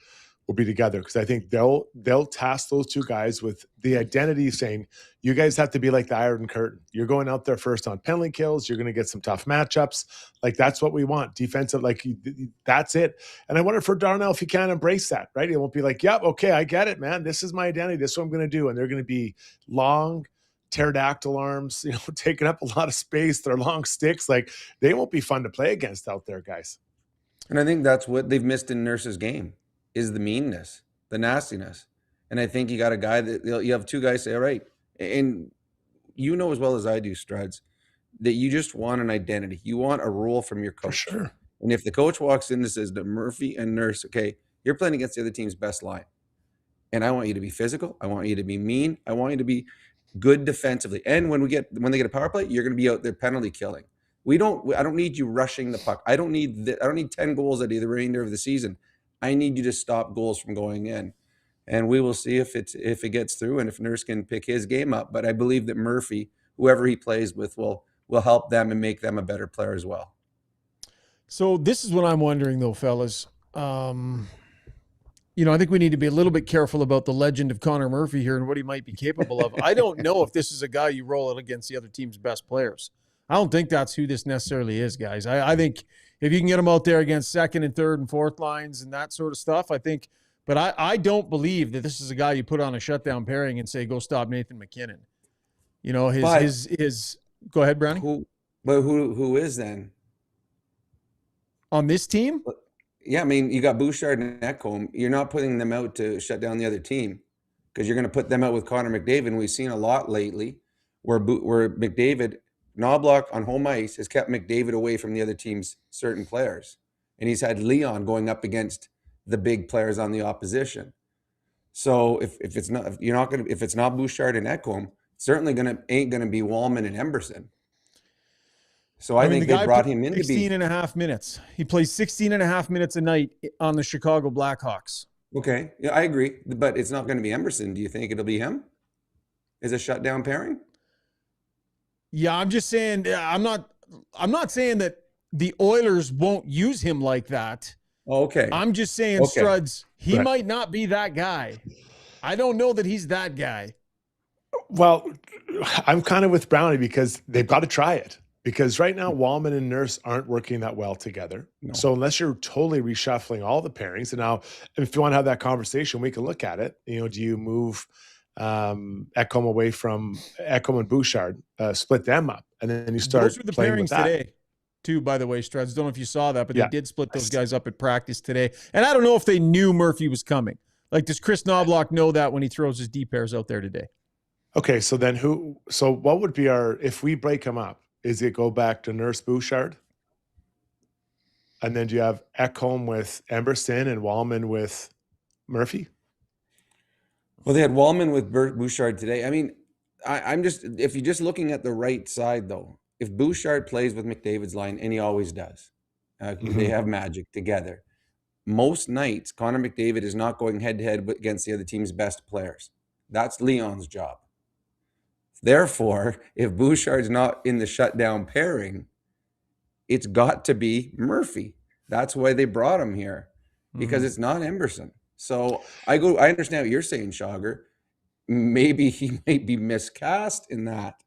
will be together, because I think they'll task those two guys with the identity saying, you guys have to be like the Iron Curtain. You're going out there first on penalty kills. You're going to get some tough matchups. Like, that's what we want. Defensive, that's it. And I wonder for Darnell if he can embrace that, right? He won't be like, yep, okay, I get it, man. This is my identity. This is what I'm going to do. And they're going to be long pterodactyl arms, taking up a lot of space. They're long sticks. Like, they won't be fun to play against out there, guys. And I think that's what they've missed in Nurse's game, is the meanness, the nastiness. And I think you got a guy that you have two guys say, all right, and you know as well as I do, Struds, that you just want an identity. You want a role from your coach. For sure. And if the coach walks in and says to Murphy and Nurse, okay, you're playing against the other team's best line, and I want you to be physical. I want you to be mean. I want you to be good defensively. And when they get a power play, you're going to be out there penalty killing. I don't need you rushing the puck. I don't need 10 goals at either remainder of the season. I need you to stop goals from going in. And we will see if it gets through and if Nurse can pick his game up. But I believe that Murphy, whoever he plays with, will help them and make them a better player as well. So this is what I'm wondering, though, fellas. I think we need to be a little bit careful about the legend of Connor Murphy here and what he might be capable of. I don't know if this is a guy you roll it against the other team's best players. I don't think that's who this necessarily is, guys. I think if you can get him out there against second and third and fourth lines and that sort of stuff, I think. But I don't believe that this is a guy you put on a shutdown pairing and say, go stop Nathan McKinnon. His go ahead, Brownie. Who is then? On this team? Yeah, I mean, you got Bouchard and Ekholm. You're not putting them out to shut down the other team because you're going to put them out with Connor McDavid. We've seen a lot lately where McDavid, Knobloch on home ice has kept McDavid away from the other team's certain players. And he's had Leon going up against the big players on the opposition. So if it's not Bouchard and Ekholm, it's certainly ain't gonna be Wallman and Emberson. So I think they brought him in to be 16 and a half minutes. He plays 16 and a half minutes a night on the Chicago Blackhawks. Okay. Yeah, I agree. But it's not going to be Emberson. Do you think it'll be him? Is a shutdown pairing? Yeah, I'm just saying I'm not saying that the Oilers won't use him like that. Okay. I'm just saying, Okay. Struds, he Right. might not be that guy. I don't know that he's that guy. Well, I'm kind of with Brownie because they've got to try it. Because right now, Wallman and Nurse aren't working that well together. No. So unless you're totally reshuffling all the pairings, and now if you want to have that conversation, we can look at it. You know, do you move Ekholm away from Ekholm and Bouchard, split them up, and then you start Those were the playing with pairings that? today, too, by the way, Struds. Don't know if you saw that, but Yeah. they did split those guys up at practice today. And I don't know if they knew Murphy was coming. Like, does Chris Knobloch know that when he throws his D pairs out there today? Okay, so then so what would be if we break them up, is it go back to Nurse Bouchard? And then do you have Ekholm with Emberson and Wallman with Murphy? Well, they had Wallman with Bouchard today. I mean, I'm just, if you're just looking at the right side, though, if Bouchard plays with McDavid's line, and he always does, they have magic together. Most nights, Connor McDavid is not going head-to-head against the other team's best players. That's Leon's job. Therefore, if Bouchard's not in the shutdown pairing, it's got to be Murphy. That's why they brought him here, because it's not Emberson. So I understand what you're saying, Schauger. Maybe he might be miscast in that,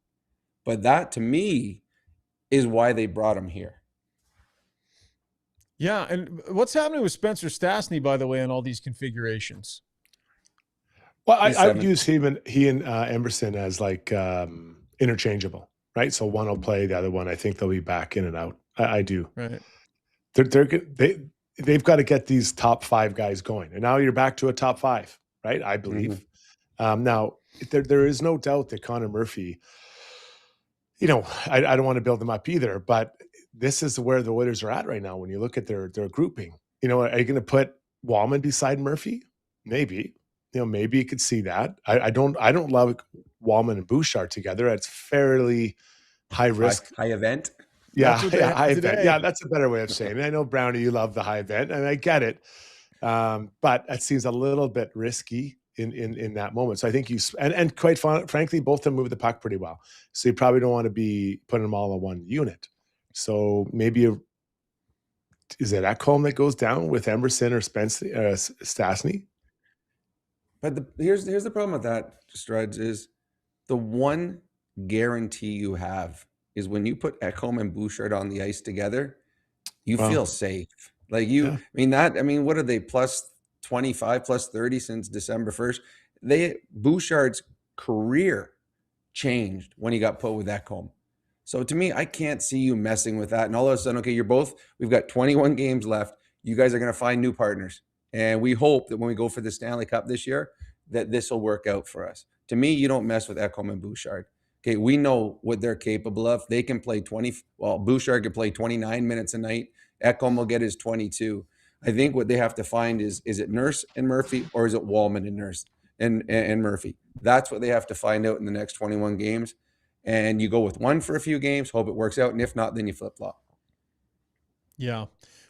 but that to me is why they brought him here. Yeah, and what's happening with Spencer Stastny, by the way, in all these configurations? Well, I would use he and Emberson as like interchangeable, right? So one will play, the other one, I think they'll be back in and out. I do. Right. They've got to get these top 5 guys going, and now you're back to a top 5, right? I believe. Now there is no doubt that Connor Murphy. You know, I don't want to build them up either, but this is where the Oilers are at right now. When you look at their grouping, you know, are you going to put Wallman beside Murphy? Maybe. You know, maybe you could see that. I don't love Wallman and Bouchard together. It's fairly high risk. High event. Yeah, That's what they high had event. today. Yeah, that's a better way of saying it. I know, Brownie, you love the high event, and I get it. But it seems a little bit risky in that moment. So I think and quite frankly, both of them move the puck pretty well. So you probably don't want to be putting them all in one unit. So maybe is it Ekholm that goes down with Emberson or Stastny? But here's the problem with that, Struds, is the one guarantee you have is when you put Ekholm and Bouchard on the ice together, you feel safe. Like I mean, what are they, plus 25, plus 30 since December 1st? Bouchard's career changed when he got put with Ekholm. So to me, I can't see you messing with that. And all of a sudden, okay, we've got 21 games left. You guys are going to find new partners. And we hope that when we go for the Stanley Cup this year, that this will work out for us. To me, you don't mess with Ekholm and Bouchard. Okay, we know what they're capable of. They can play Bouchard can play 29 minutes a night. Ekholm will get his 22. I think what they have to find is it Nurse and Murphy, or is it Wallman and Nurse and Murphy? That's what they have to find out in the next 21 games. And you go with one for a few games, hope it works out. And if not, then you flip-flop. Yeah.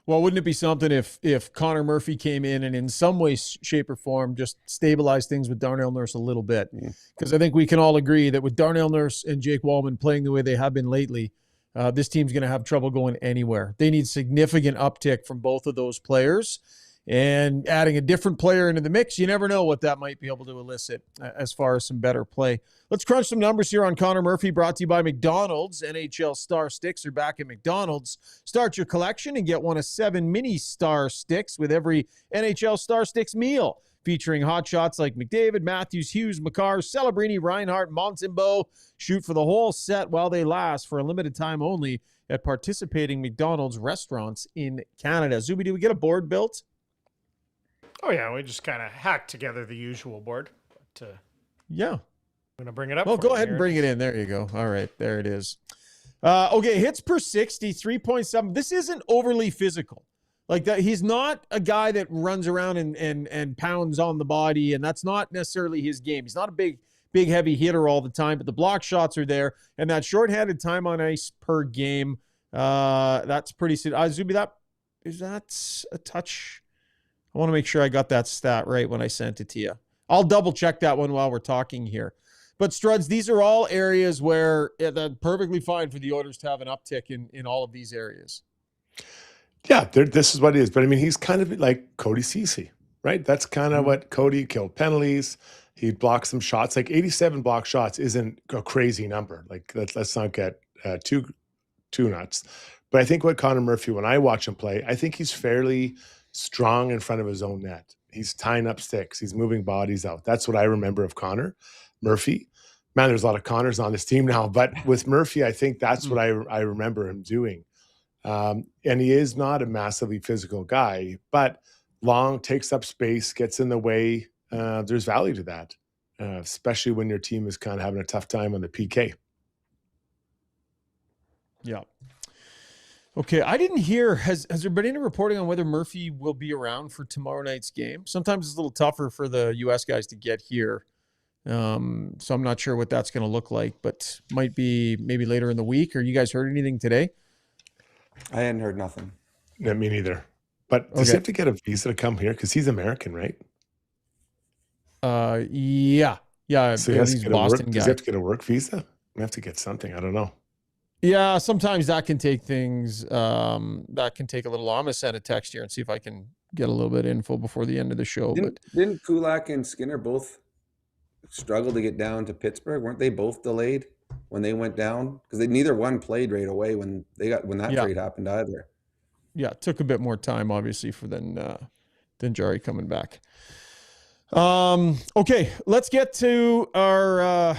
Well, wouldn't it be something if Connor Murphy came in and in some way, shape, or form just stabilized things with Darnell Nurse a little bit? Because I think we can all agree that with Darnell Nurse and Jake Wallman playing the way they have been lately, this team's going to have trouble going anywhere. They need significant uptick from both of those players. And adding a different player into the mix, you never know what that might be able to elicit as far as some better play. Let's crunch some numbers here on Connor Murphy, brought to you by McDonald's. NHL Star Sticks are back at McDonald's. Start your collection and get one of 7 mini Star Sticks with every NHL Star Sticks meal, featuring hot shots like McDavid, Matthews, Hughes, Makar, Celebrini, Reinhart, Montembeault. Shoot for the whole set while they last for a limited time only at participating McDonald's restaurants in Canada. Zuby, do we get a board built? Oh, yeah, we just kind of hacked together the usual board. But, yeah. I'm going to bring it up. Well, go ahead and bring it in. There you go. All right, there it is. Okay, hits per 60, 3.7. This isn't overly physical. Like that, he's not a guy that runs around and pounds on the body, and that's not necessarily his game. He's not a big, heavy hitter all the time, but the block shots are there, and that shorthanded time on ice per game, that's pretty. Zuby, that's a touch. I want to make sure I got that stat right when I sent it to you. I'll double check that one while we're talking here. But Struds, these are all areas where that's perfectly fine for the Oilers to have an uptick in all of these areas. Yeah, this is what it is. But I mean, he's kind of like Cody Ceci, right? That's kind of what Cody killed penalties. He blocked some shots. Like 87 block shots isn't a crazy number. Like let's not get too nuts. But I think what Connor Murphy, when I watch him play, I think he's fairly strong in front of his own net. He's tying up sticks. He's moving bodies out. That's what I remember of Connor Murphy. Man, there's a lot of Connors on this team now. But with Murphy, I think that's what I remember him doing. And he is not a massively physical guy, but long, takes up space, gets in the way. There's value to that, especially when your team is kind of having a tough time on the PK. Yeah. Okay, I didn't hear, has there been any reporting on whether Murphy will be around for tomorrow night's game? Sometimes it's a little tougher for the U.S. guys to get here. So I'm not sure what that's going to look like, but might be maybe later in the week. Or you guys heard anything today? I hadn't heard nothing. No, me neither. But does he have to get a visa to come here? Because he's American, right? Yeah. So he has to get Boston does he have to get a work visa? We have to get something. I don't know. Yeah, sometimes that can take things. That can take a little. I'm gonna send a text here and see if I can get a little bit of info before the end of the show. Didn't Kulak and Skinner both struggle to get down to Pittsburgh? Weren't they both delayed when they went down? Because neither one played right away when that trade happened either. Yeah, it took a bit more time, obviously, for than Jari coming back. Okay, let's get to our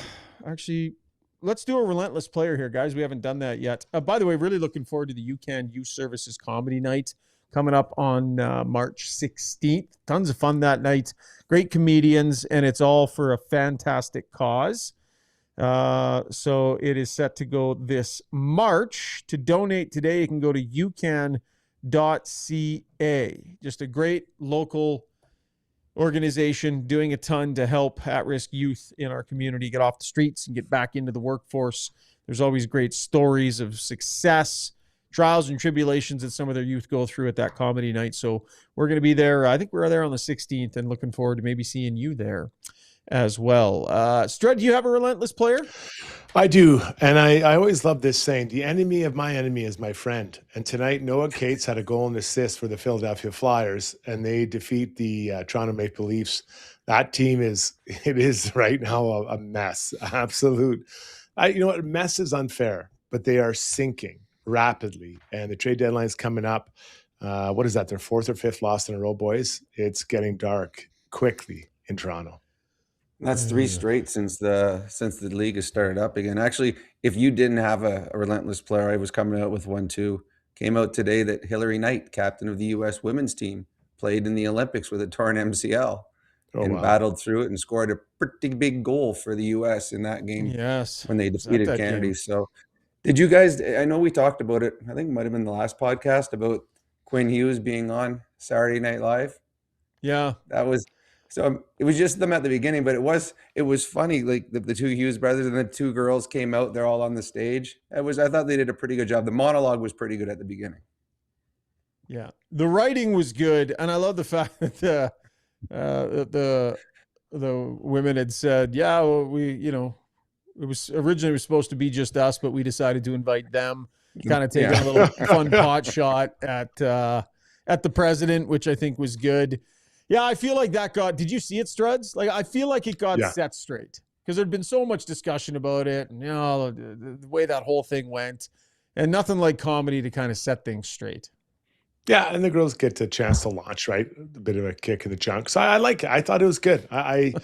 let's do a relentless player here, guys. We haven't done that yet. By the way, really looking forward to the UCAN Youth Services Comedy Night coming up on March 16th. Tons of fun that night. Great comedians, and it's all for a fantastic cause. So it is set to go this March. To donate today, you can go to ucan.ca. Just a great local organization doing a ton to help at-risk youth in our community get off the streets and get back into the workforce. There's always great stories of success, trials and tribulations that some of their youth go through at that comedy night. So we're going to be there. I think we're there on the 16th and looking forward to maybe seeing you there as well. Strud, do you have a relentless player? I do. And I always love this saying, the enemy of my enemy is my friend. And tonight, Noah Cates had a goal and assist for the Philadelphia Flyers, and they defeat the Toronto Maple Leafs. That team is right now a mess. Absolute. You know what? Mess is unfair, but they are sinking rapidly. And the trade deadline is coming up. What is that? Their fourth or fifth loss in a row, boys? It's getting dark quickly in Toronto. That's 3 straight since the league has started up again. Actually, if you didn't have a relentless player, I was coming out with one too. Came out today that Hillary Knight, captain of the U.S. women's team, played in the Olympics with a torn MCL battled through it and scored a pretty big goal for the U.S. in that game. Yes, when they defeated Kennedy. So, did you guys? I know we talked about it. I think it might have been the last podcast about Quinn Hughes being on Saturday Night Live. Yeah, that was. So it was just them at the beginning, but it was funny. Like the 2 Hughes brothers and the 2 girls came out. They're all on the stage. I thought they did a pretty good job. The monologue was pretty good at the beginning. Yeah, the writing was good, and I love the fact that the women had said, "Yeah, well, it was originally supposed to be just us, but we decided to invite them." Kind of taking a little fun pot shot at the president, which I think was good. Yeah, I feel like that did you see it, Struds? Like, I feel like it got set straight because there'd been so much discussion about it and, the way that whole thing went, and nothing like comedy to kind of set things straight. Yeah, and the girls get a chance to launch, right? A bit of a kick in the junk. So I like it. I thought it was good. I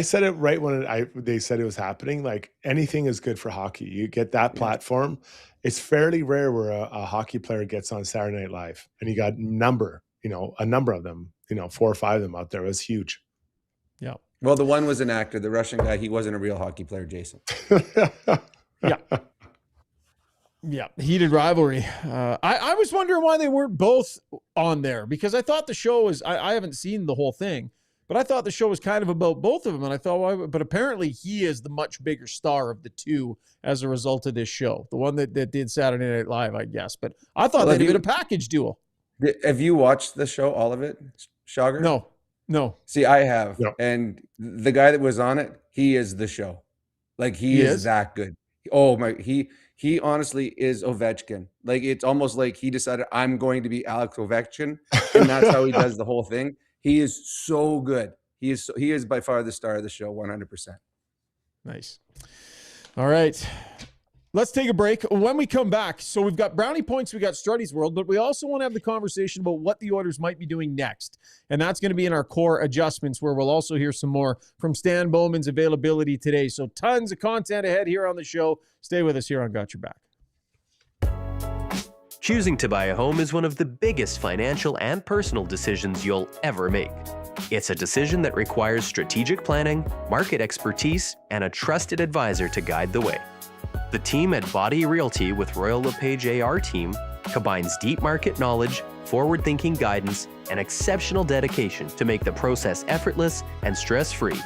said it right when they said it was happening. Like, anything is good for hockey. You get that platform. It's fairly rare where a hockey player gets on Saturday Night Live, and you got a number of them. 4 or 5 of them out there. It was huge. Yeah. Well, the one was an actor. The Russian guy, he wasn't a real hockey player, Jason. Yeah. Yeah. Heated rivalry. I was wondering why they weren't both on there, because I thought the show was, I haven't seen the whole thing, but I thought the show was kind of about both of them. And I thought, but apparently he is the much bigger star of the 2 as a result of this show. The one that did Saturday Night Live, I guess. But I thought they'd been a package duo. Have you watched the show, all of it, Schauger? No. See, I have. No. And the guy that was on it, he is the show. Like, he is that good. Oh my, he he honestly is Ovechkin. Like, it's almost like he decided, I'm going to be Alex Ovechkin, and that's how he does the whole thing. He is so good. He is by far the star of the show, 100%. Nice. All right. Let's take a break. When we come back, so we've got Brownie Points, we got Struddy's World, but we also want to have the conversation about what the Oilers might be doing next. And that's going to be in our core adjustments, where we'll also hear some more from Stan Bowman's availability today. So tons of content ahead here on the show. Stay with us here on Got Your Back. Choosing to buy a home is one of the biggest financial and personal decisions you'll ever make. It's a decision that requires strategic planning, market expertise, and a trusted advisor to guide the way. The team at Body Realty with Royal LePage AR team combines deep market knowledge, forward-thinking guidance, and exceptional dedication to make the process effortless and stress-free.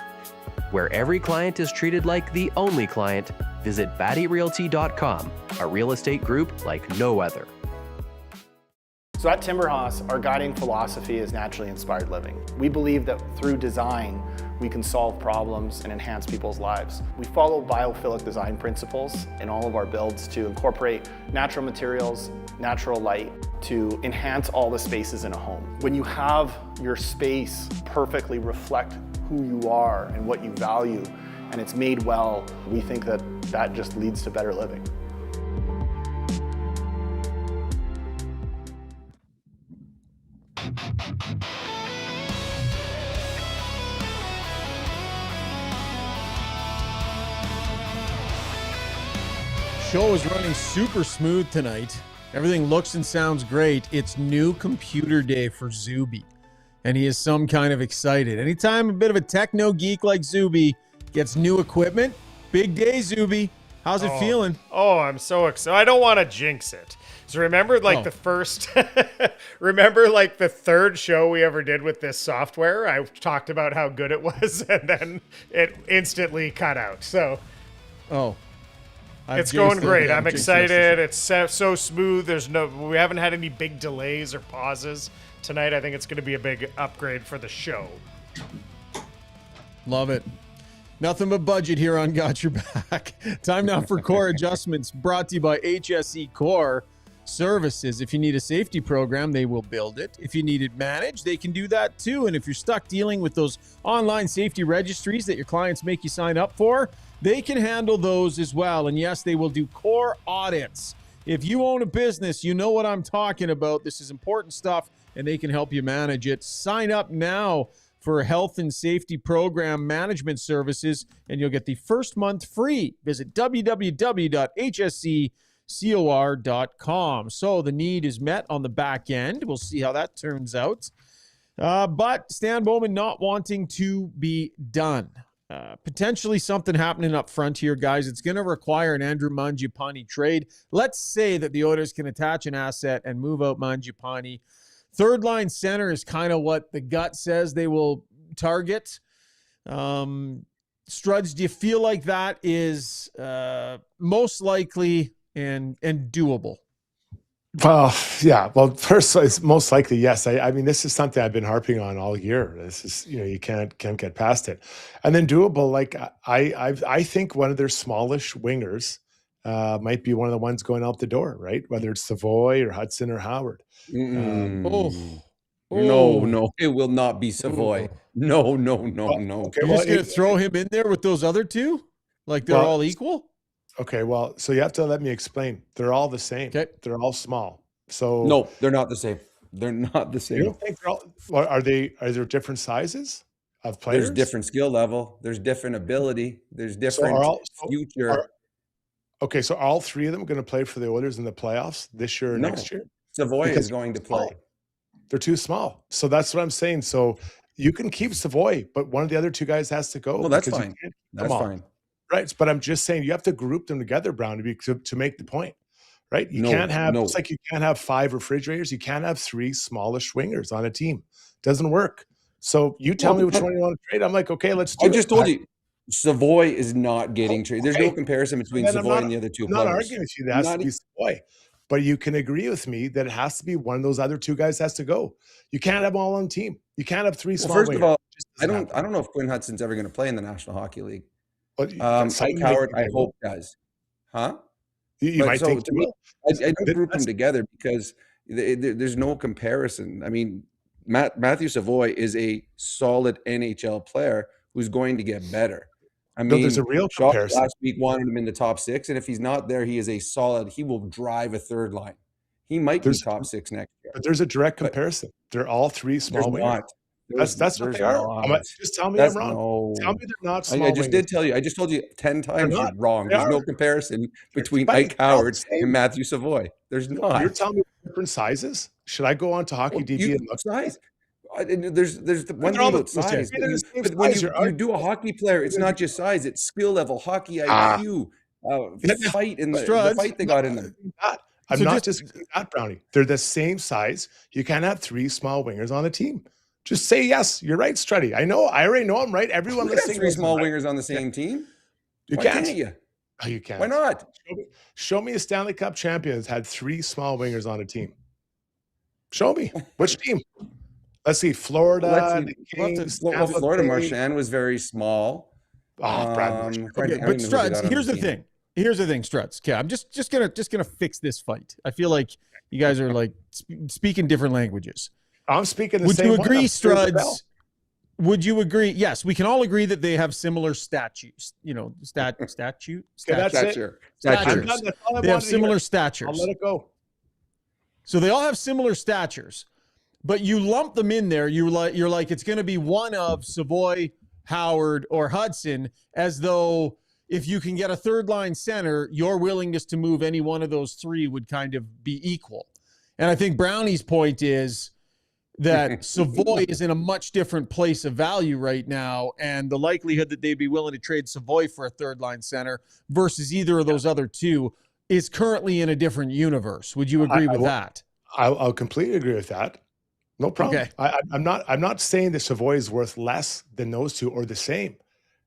Where every client is treated like the only client, visit BaddyRealty.com, a real estate group like no other. So at Timberhouse, our guiding philosophy is naturally inspired living. We believe that through design, we can solve problems and enhance people's lives. We follow biophilic design principles in all of our builds to incorporate natural materials, natural light, to enhance all the spaces in a home. When you have your space perfectly reflect who you are and what you value, and it's made well, we think that that just leads to better living. Show is running super smooth tonight. Everything looks and sounds great. It's new computer day for Zuby, and he is some kind of excited. Anytime a bit of a techno geek like Zuby gets new equipment, big day, Zuby. How's it feeling? Oh, I'm so excited. I don't want to jinx it. So remember the first, remember like the third show we ever did with this software? I talked about how good it was, and then it instantly cut out. So. It's going great. I'm excited. It's so smooth. We haven't had any big delays or pauses tonight. I think it's going to be a big upgrade for the show. Love it. Nothing but budget here on Got Your Back. Time now for core adjustments, brought to you by HSE Core Services. If you need a safety program, they will build it. If you need it managed, they can do that too. And if you're stuck dealing with those online safety registries that your clients make you sign up for, they can handle those as well. And yes, they will do core audits. If you own a business, you know what I'm talking about. This is important stuff, and they can help you manage it. Sign up now for health and safety program management services, and you'll get the first month free. Visit www.hsccor.com. So the need is met on the back end. We'll see how that turns out. But Stan Bowman not wanting to be done. Potentially something happening up front here, guys. It's going to require an Andrew Mangiapane trade. Let's say that the Oilers can attach an asset and move out Mangiapane. Third line center is kind of what the gut says they will target. Struds, do you feel like that is most likely and doable? Well, yeah. Well, first, it's most likely yes. I mean, this is something I've been harping on all year. This is, you can't get past it. And then doable, like I think one of their smallish wingers might be one of the ones going out the door, right? Whether it's Savoy or Hudson or Howard. No, it will not be Savoy. No. Okay, You're just going to throw him in there with those other two? Like they're all equal? Okay, well, so you have to let me explain. They're all the same. Okay. They're all small. So no, they're not the same. They're not the same. You don't think they're all? Are there different sizes of players? There's different skill level. There's different ability. There's different future. Okay, so all three of them are going to play for the Oilers in the playoffs this year or next year? Savoy is going to play. They're too small. So that's what I'm saying. So you can keep Savoy, but one of the other two guys has to go. Well, that's fine. That's fine. Right, but I'm just saying you have to group them together, Brownie, to make the point, right? You can't have it's like you can't have 5 refrigerators. You can't have 3 smallish wingers on a team. Doesn't work. So you tell me which one you want to trade. I'm like, okay, let's do it. I just told you, Savoy is not getting traded. There's no comparison between Savoy and the other two players. I'm not arguing with you that it has to be Savoy, but you can agree with me that it has to be one of those other two guys has to go. You can't have them all on the team. You can't have 3 small wingers. First of all, I don't know if Quinn Hudson's ever going to play in the National Hockey League. Mike Howard, I hope does. Huh? You might so think to you me, will. I don't group them together because there's no comparison. I mean, Matthew Savoy is a solid NHL player who's going to get better. I No, there's a mean, real Shaw comparison. last week wanted him in the top 6, and if he's not there, he is a solid. He will drive a third line. He might be top 6 next year. But there's a direct But comparison. They're all three small there's wingers. not. That's what There's they are. not. Just tell me That's I'm wrong. no. Tell me they're not small I just wingers. did tell you. I just told you 10 times not. you're wrong. They There's are. no comparison between But Ike they're all the Howard same. and Matthew Savoy. There's not. You're telling me different sizes? Should I go on to Hockey Well, DB and look? size. There's the one they're thing all about the size. same. They're the same But when size. you You're do a hockey player, it's not just size. It's skill level, hockey IQ, fight in the Struds. fight they got in them. I'm So not just- just that, Brownie. They're the same size. You can't have three small wingers on a team. Just say yes. You're right, Struddy. I know. I already know I'm right. Everyone You can have listening 3 knows small I'm right. wingers on the same team. You Why can't. you? Oh, you can't. Why not? Show me a Stanley Cup champion that's had 3 small wingers on a team. Show me. Which team? Let's see. Florida. Let's the see. Well, Kings, well, Tampa Florida Bay. Marchand was very small. Oh, Brad Marchand. trying to Okay, think- I but don't even know who they Struds, got on here's the team. thing. Here's the thing, Struds. Okay, I'm just gonna fix this fight. I feel like you guys are like speaking different languages. I'm speaking the Would same you one. agree, I'm sure as hell. Struds? Would you agree? Yes, we can all agree that they have similar statutes. Statute. Okay, that's it. Stature. I'm Statures. done. That's all I They have wanted to hear. similar I'll statures. let it go. So they all have similar statures, but you lump them in there. You're like it's going to be one of Savoy, Howard, or Hudson, as though if you can get a third line center, your willingness to move any one of those 3 would kind of be equal. And I think Brownie's point is that Savoy is in a much different place of value right now, and the likelihood that they'd be willing to trade Savoy for a third line center versus either of those other 2 is currently in a different universe. Would you agree with that? I'll completely agree with that. No problem. Okay. I'm not saying that Savoy is worth less than those 2 or the same.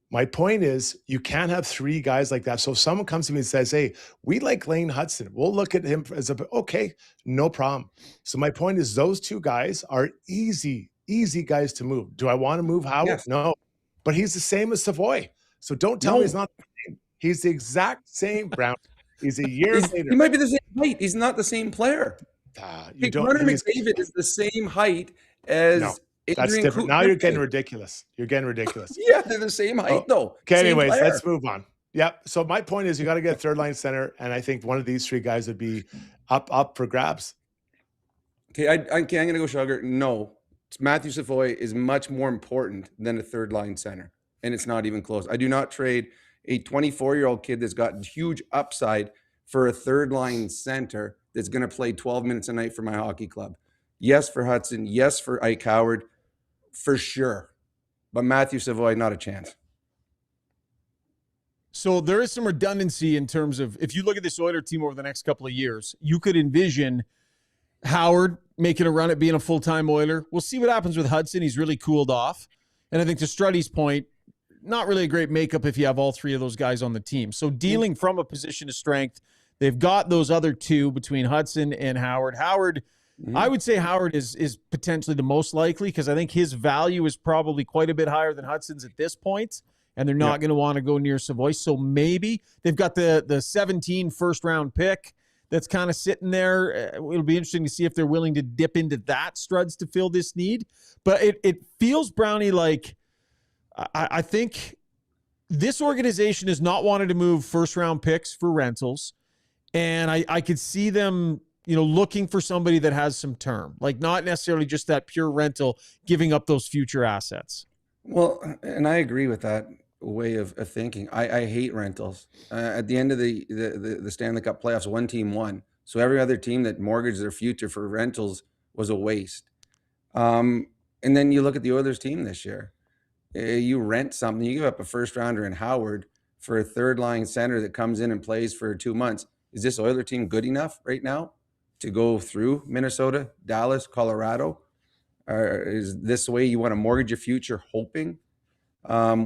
My point is you can't have 3 guys like that. So if someone comes to me and says, hey, we like Lane Hudson, we'll look at him as okay, no problem. So my point is those 2 guys are easy guys to move. Do I want to move Howard? Yes. No. But he's the same as Savoy. So don't tell me he's not the same. He's the exact same, Brown. He's a year later. He might be the same height. He's not the same player. You don't. Connor McDavid is the same height as No, that's Adrian different. Now you're getting Kutner. ridiculous. You're getting ridiculous. Yeah, they're the same height though. Okay, Same anyways, player. let's move on. Yep. So my point is you got to get a third line center, and I think one of these 3 guys would be up for grabs. Okay, I'm going to go Sugar. No, Matthew Savoy is much more important than a third line center, and it's not even close. I do not trade a 24-year-old kid that's got huge upside for a third line center that's going to play 12 minutes a night for my hockey club. Yes, for Hudson. Yes, for Ike Howard, for sure. But Matthew Savoy, not a chance. So there is some redundancy in terms of if you look at this Oiler team over the next couple of years, you could envision Howard making a run at being a full-time Oiler. We'll see what happens with Hudson. He's really cooled off. And I think to Struddy's point, not really a great makeup if you have all 3 of those guys on the team. So dealing from a position of strength, they've got those other 2 between Hudson and Howard. Howard, I would say Howard is potentially the most likely because I think his value is probably quite a bit higher than Hudson's at this point, and they're not going to want to go near Savoy. So maybe they've got the 17 first-round pick that's kind of sitting there. It'll be interesting to see if they're willing to dip into that, Struds, to fill this need. But it feels, Brownie, like I think this organization has not wanted to move first-round picks for rentals, and I could see them looking for somebody that has some term, like not necessarily just that pure rental, giving up those future assets. Well, and I agree with that way of thinking. I hate rentals. At the end of the Stanley Cup playoffs, one team won. So every other team that mortgaged their future for rentals was a waste. And then you look at the Oilers team this year. You rent something, you give up a first rounder in Howard for a third line center that comes in and plays for 2 months. Is this Oiler team good enough right now to go through Minnesota, Dallas, Colorado? Or is this the way you want to mortgage your future hoping?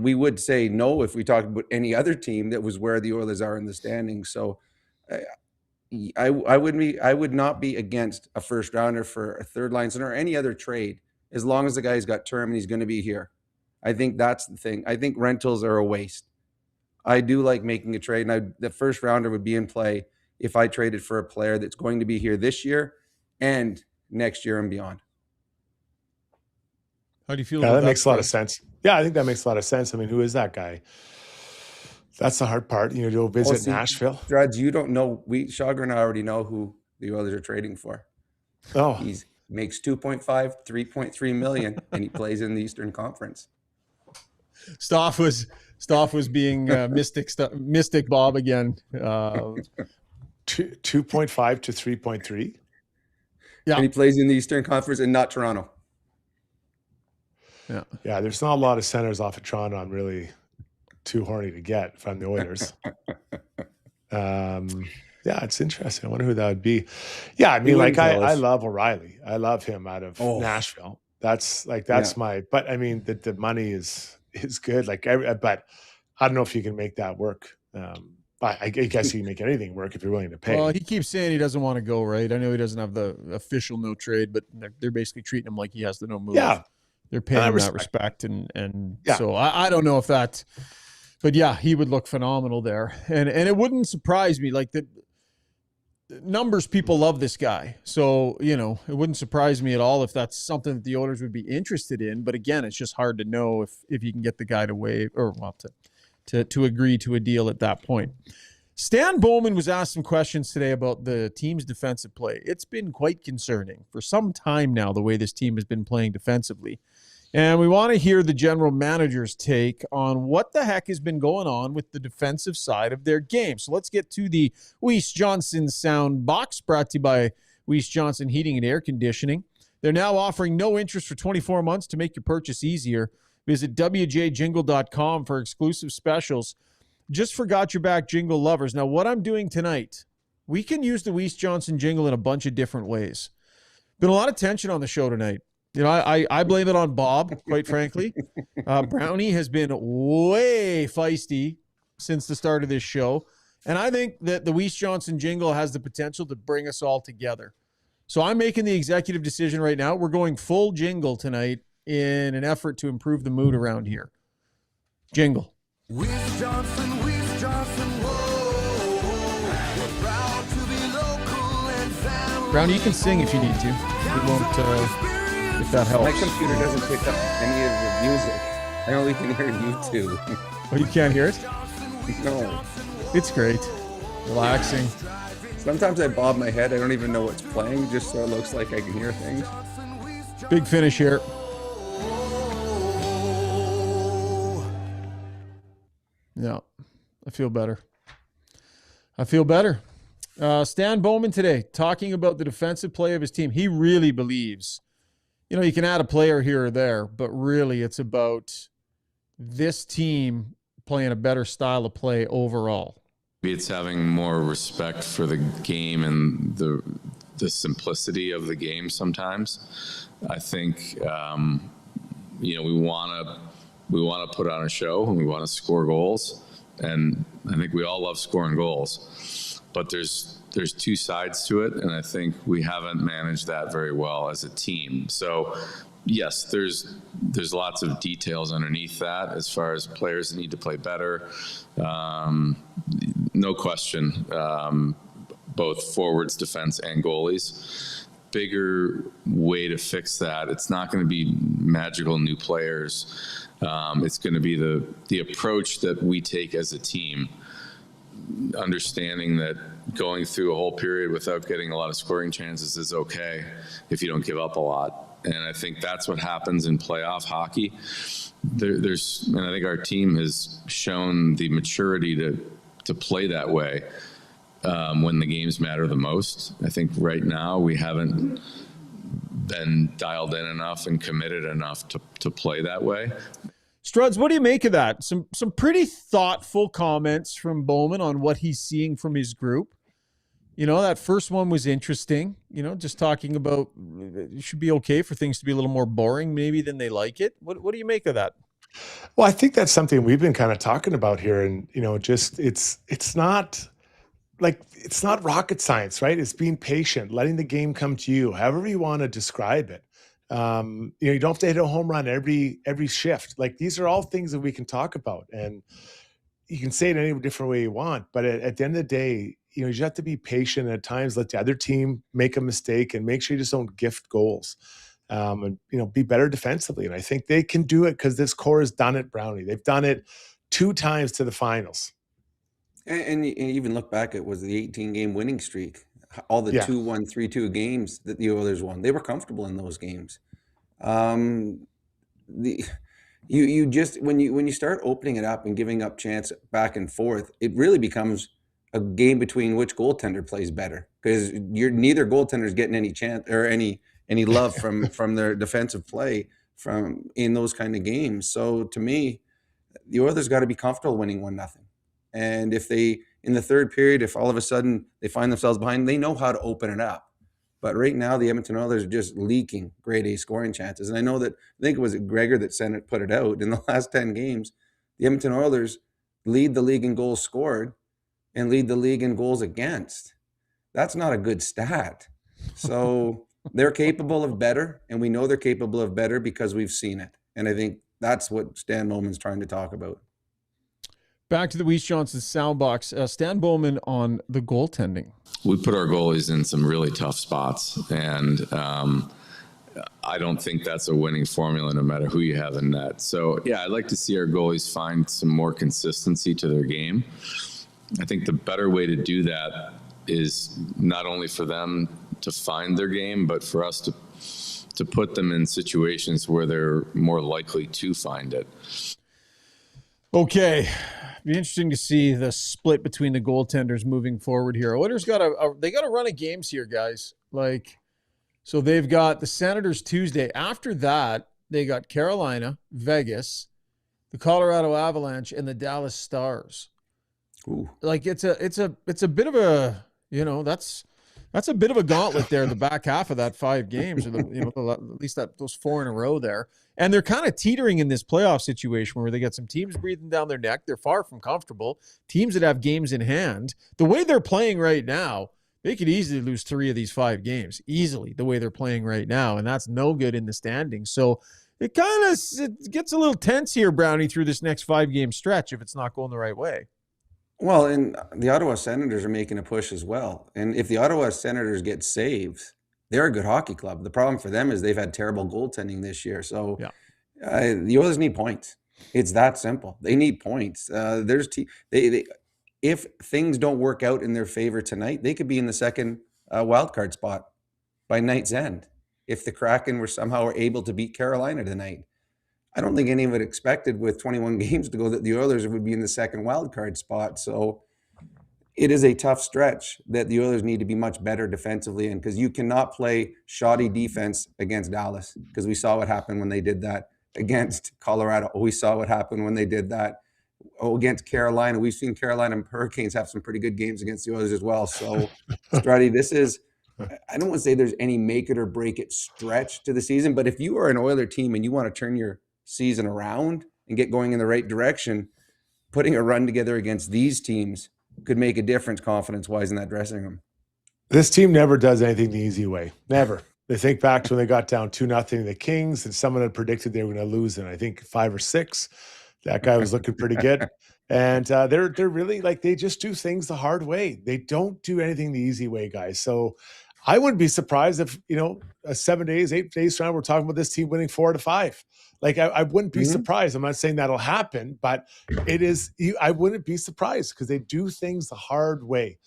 We would say no if we talked about any other team that was where the Oilers are in the standings. So I would not be against a first rounder for a third line center or any other trade as long as the guy's got term and he's going to be here. I think that's the thing. I think rentals are a waste. I do like making a trade, and the first rounder would be in play if I traded for a player that's going to be here this year and next year and beyond. How do you feel Yeah, about that makes a lot of Fred? sense. Yeah, I think that makes a lot of sense. I mean, who is that guy? That's the hard part. You know, to go visit Nashville. Druds, you don't know. Shogger and I already know who the Oilers are trading for. Oh, He makes 2.5, 3.3 million, and he plays in the Eastern Conference. Staff was being mystic Bob again. 2.5 to 3.3. Yeah. And he plays in the Eastern Conference and not Toronto. Yeah, there's not a lot of centers off of Toronto I'm really too horny to get from the Oilers. Yeah, it's interesting. I wonder who that would be. Yeah, I mean, like I love O'Reilly. I love him out of Nashville. That's my. But I mean, the money is good. Like, but I don't know if you can make that work. I guess you can make anything work if you're willing to pay. Well, he keeps saying he doesn't want to go, right? I know he doesn't have the official no trade, but they're basically treating him like he has to no move. Yeah. They're paying him that respect. And so I don't know if that, but yeah, he would look phenomenal there. And it wouldn't surprise me. Like the numbers, people love this guy. So, you know, it wouldn't surprise me at all if that's something that the Oilers would be interested in. But again, it's just hard to know if you can get the guy to waive or to agree to a deal at that point. Stan Bowman was asked some questions today about the team's defensive play. It's been quite concerning for some time now, the way this team has been playing defensively. And we want to hear the general manager's take on what the heck has been going on with the defensive side of their game. So let's get to the Weiss Johnson sound box, brought to you by Weiss Johnson Heating and Air Conditioning. They're now offering no interest for 24 months to make your purchase easier. Visit wjjingle.com for exclusive specials. Just forgot your back jingle lovers. Now, what I'm doing tonight, we can use the Weiss Johnson jingle in a bunch of different ways. Been a lot of tension on the show tonight. You know, I blame it on Bob, quite frankly. Brownie has been way feisty since the start of this show. And I think that the Weiss Johnson jingle has the potential to bring us all together. So I'm making the executive decision right now. We're going full jingle tonight in an effort to improve the mood around here. Jingle. Weiss Johnson, whoa. We're proud to be local and family. Brownie, you can sing if you need to. It won't... if that helps. My computer doesn't pick up any of the music. I only can hear you two. Oh, you can't hear it? No. It's great. Relaxing. Sometimes I bob my head. I don't even know what's playing, just so it looks like I can hear things. Big finish here. Yeah, I feel better. Stan Bowman today talking about the defensive play of his team. He really believes, you know, you can add a player here or there, but really it's about this team playing a better style of play overall. It's having more respect for the game and the simplicity of the game sometimes. I think, you know, we want to put on a show and we want to score goals. And I think we all love scoring goals, but there's two sides to it. And I think we haven't managed that very well as a team. So yes, there's lots of details underneath that as far as players that need to play better. No question, both forwards, defense, and goalies. Bigger way to fix that. It's not going to be magical new players. It's going to be the approach that we take as a team, understanding that going through a whole period without getting a lot of scoring chances is okay if you don't give up a lot. And I think that's what happens in playoff hockey. And I think our team has shown the maturity to play that way when the games matter the most. I think right now we haven't been dialed in enough and committed enough to play that way. Struds, what do you make of that? Some pretty thoughtful comments from Bowman on what he's seeing from his group. You know, that first one was interesting, you know, just talking about it should be okay for things to be a little more boring maybe than they like it. What do you make of that? Well, I think that's something we've been kind of talking about here. And, you know, just it's not rocket science, right? It's being patient, letting the game come to you, however you want to describe it. You know, you don't have to hit a home run every shift. Like, these are all things that we can talk about, and you can say it any different way you want. But at the end of the day, you just have to be patient at times, let the other team make a mistake and make sure you just don't gift goals. And be better defensively. And I think they can do it because this core has done it, Brownie. They've done it 2 times to the finals. And you even look back, it was the 18-game winning streak. All the 2-1, 3-2 games that the Oilers won, they were comfortable in those games. You just when you start opening it up and giving up chance back and forth, it really becomes a game between which goaltender plays better, because neither goaltender's getting any chance or any love from their defensive play from in those kind of games. So to me, the Oilers got to be comfortable winning 1-0. And if they, in the third period, if all of a sudden they find themselves behind, they know how to open it up. But right now, the Edmonton Oilers are just leaking grade A scoring chances. And I think it was Gregor that put it out. In the last 10 games, the Edmonton Oilers lead the league in goals scored and lead the league in goals against. That's not a good stat. So they're capable of better, and we know they're capable of better because we've seen it. And I think that's what Stan Bowman's trying to talk about. Back to the Weiss Johnson soundbox. Stan Bowman on the goaltending. We put our goalies in some really tough spots, and I don't think that's a winning formula no matter who you have in net. So, yeah, I'd like to see our goalies find some more consistency to their game. I think the better way to do that is not only for them to find their game, but for us to put them in situations where they're more likely to find it. Okay. Be interesting to see the split between the goaltenders moving forward here. Oilers got a run of games here, guys. So they've got the Senators Tuesday. After that, they got Carolina, Vegas, the Colorado Avalanche, and the Dallas Stars. Ooh. It's a bit of a, that's a bit of a gauntlet there, the back half of that 5 games, or at least those 4 in a row there. And they're kind of teetering in this playoff situation where they got some teams breathing down their neck. They're far from comfortable. Teams that have games in hand. The way they're playing right now, they could easily lose 3 of these 5 games. Easily, the way they're playing right now. And that's no good in the standings. So it gets a little tense here, Brownie, through this next 5-game stretch if it's not going the right way. Well, and the Ottawa Senators are making a push as well. And if the Ottawa Senators get saves, they're a good hockey club. The problem for them is they've had terrible goaltending this year. So the Oilers need points. It's that simple. They need points. If things don't work out in their favor tonight, they could be in the second wild card spot by night's end. If the Kraken were somehow able to beat Carolina tonight, I don't think any of it expected with 21 games to go that the Oilers would be in the second wild card spot. So it is a tough stretch that the Oilers need to be much better defensively in, because you cannot play shoddy defense against Dallas, because we saw what happened when they did that against Colorado. We saw what happened when they did that against Carolina. We've seen Carolina Hurricanes have some pretty good games against the Oilers as well. So, Struddy, I don't want to say there's any make it or break it stretch to the season, but if you are an Oiler team and you want to turn your season around and get going in the right direction, putting a run together against these teams could make a difference confidence-wise in that dressing room. This team never does anything the easy way. Never. They think back to when they got down 2-0 to the Kings, and someone had predicted they were going to lose in, I think, 5 or 6. That guy was looking pretty good. And they're really they just do things the hard way. They don't do anything the easy way, guys. So I wouldn't be surprised if, 7 days, 8 days from now, we're talking about this team winning 4 out of 5. I wouldn't be surprised. I'm not saying that'll happen, but I wouldn't be surprised because they do things the hard way.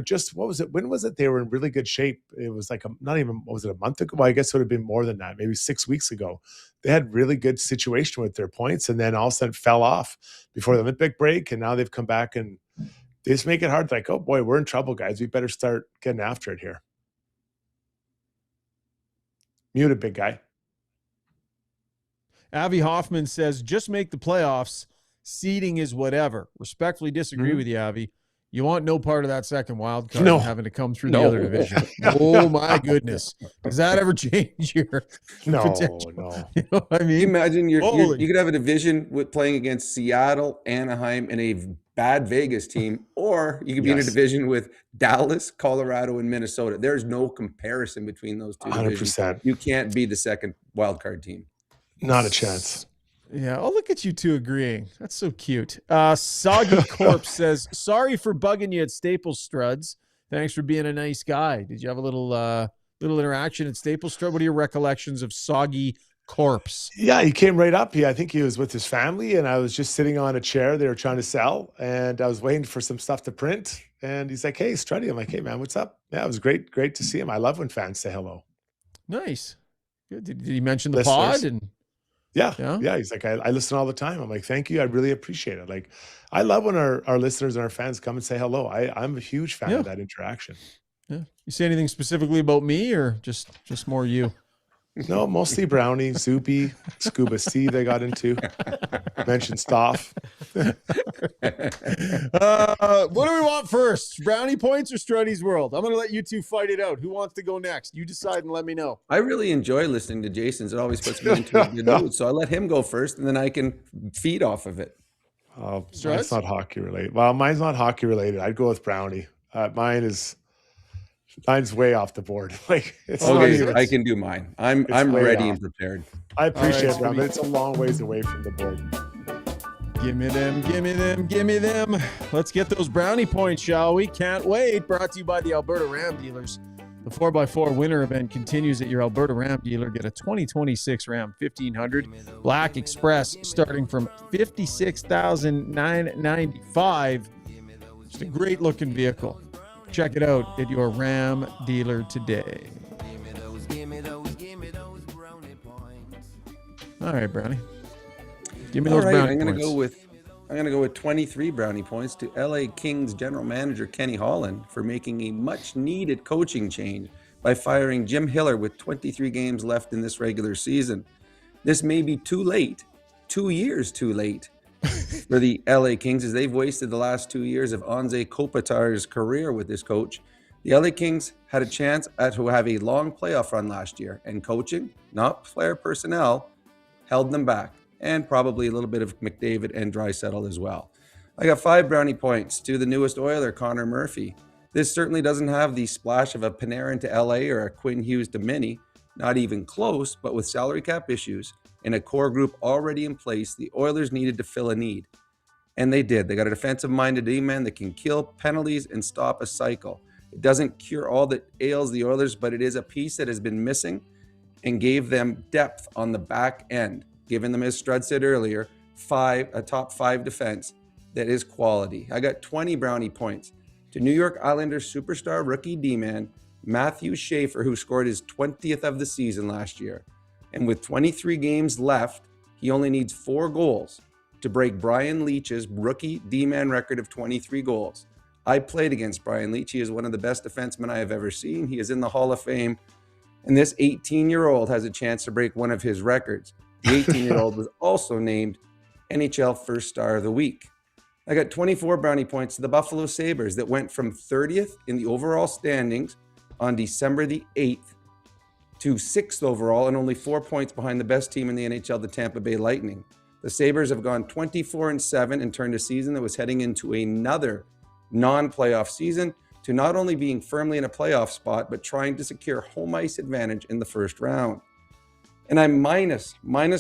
Just what was it? When was it? They were in really good shape. It was not even, was it a month ago? Well, I guess it would have been more than that, maybe 6 weeks ago. They had really good situation with their points, and then all of a sudden fell off before the Olympic break. And now they've come back and they just make it hard. Oh boy, we're in trouble, guys. We better start getting after it here. Muted, big guy. Avi Hoffman says, just make the playoffs. Seeding is whatever. Respectfully disagree with you, Avi. You want no part of that second wild card having to come through the other division. Oh, my goodness. Does that ever change your potential? No. You know what I mean? Imagine you could have a division with playing against Seattle, Anaheim, and a bad Vegas team, or you could be in a division with Dallas, Colorado, and Minnesota. There's no comparison between those two 100%. divisions. You can't be the second wild card team. Not a chance. Yeah. Oh, look at you two agreeing. That's so cute. Soggy Corpse says, sorry for bugging you at Staples, Struds. Thanks for being a nice guy. Did you have a little interaction at Staples, Strud? What are your recollections of Soggy Corpse? Yeah, he came right up. I think he was with his family, and I was just sitting on a chair they were trying to sell, and I was waiting for some stuff to print. And he's like, "Hey, Struddy." I'm like, "Hey, man, what's up?" Yeah, it was great to see him. I love when fans say hello. Nice. Good. Did he mention the Listeners. pod? And Yeah. He's like, I listen all the time. I'm like, thank you. I really appreciate it. Like, I love when our listeners and our fans come and say hello. I'm a huge fan of that interaction. Yeah. You say anything specifically about me, or just more you? No, mostly Brownie, Zoopy, Scuba Steve they got into. Mentioned Staff. What do we want first? Brownie Points or Struddy's World? I'm going to let you two fight it out. Who wants to go next? You decide and let me know. I really enjoy listening to Jason's. It always puts me into a good mood. So I let him go first, and then I can feed off of it. Mine's not hockey related. Well, mine's not hockey related. I'd go with Brownie. Mine's way off the board. Like, it's okay, I can do mine. I'm ready and prepared. I appreciate it, but it's a long ways away from the board. Give me them, give me them, give me them. Let's get those brownie points, shall we? Can't wait. Brought to you by the Alberta Ram Dealers. The 4x4 winter event continues at your Alberta Ram dealer. Get a 2026 Ram 1500 Black Express starting from $56,995. Just a great looking vehicle. Check it out at your Ram dealer today. All right, Brownie. Give me those brownie points. I'm gonna go with 23 brownie points to LA Kings general manager Kenny Holland for making a much needed coaching change by firing Jim Hiller with 23 games left in this regular season. This may be too late, 2 years too late for the LA Kings, as they've wasted the last 2 years of Anze Kopitar's career with this coach. The LA Kings had a chance to have a long playoff run last year, and coaching, not player personnel, held them back, and probably a little bit of McDavid and Draisaitl as well. I got 5 brownie points to the newest Oiler, Connor Murphy. This certainly doesn't have the splash of a Panarin to LA or a Quinn Hughes to Mini, not even close, but with salary cap issues and a core group already in place, the Oilers needed to fill a need. And they did. They got a defensive-minded D-man that can kill penalties and stop a cycle. It doesn't cure all that ails the Oilers, but it is a piece that has been missing and gave them depth on the back end, giving them, as Strud said earlier, a top 5 defense that is quality. I got 20 brownie points to New York Islanders superstar rookie D-man Matthew Schaefer, who scored his 20th of the season last year. And with 23 games left, he only needs 4 goals to break Brian Leetch's rookie D-man record of 23 goals. I played against Brian Leetch. He is one of the best defensemen I have ever seen. He is in the Hall of Fame. And this 18-year-old has a chance to break one of his records. The 18-year-old was also named NHL First Star of the Week. I got 24 brownie points to the Buffalo Sabres that went from 30th in the overall standings on December the 8th to 6th overall and only 4 points behind the best team in the NHL, the Tampa Bay Lightning. The Sabres have gone 24-7 and turned a season that was heading into another non-playoff season to not only being firmly in a playoff spot, but trying to secure home ice advantage in the first round. And I'm minus 9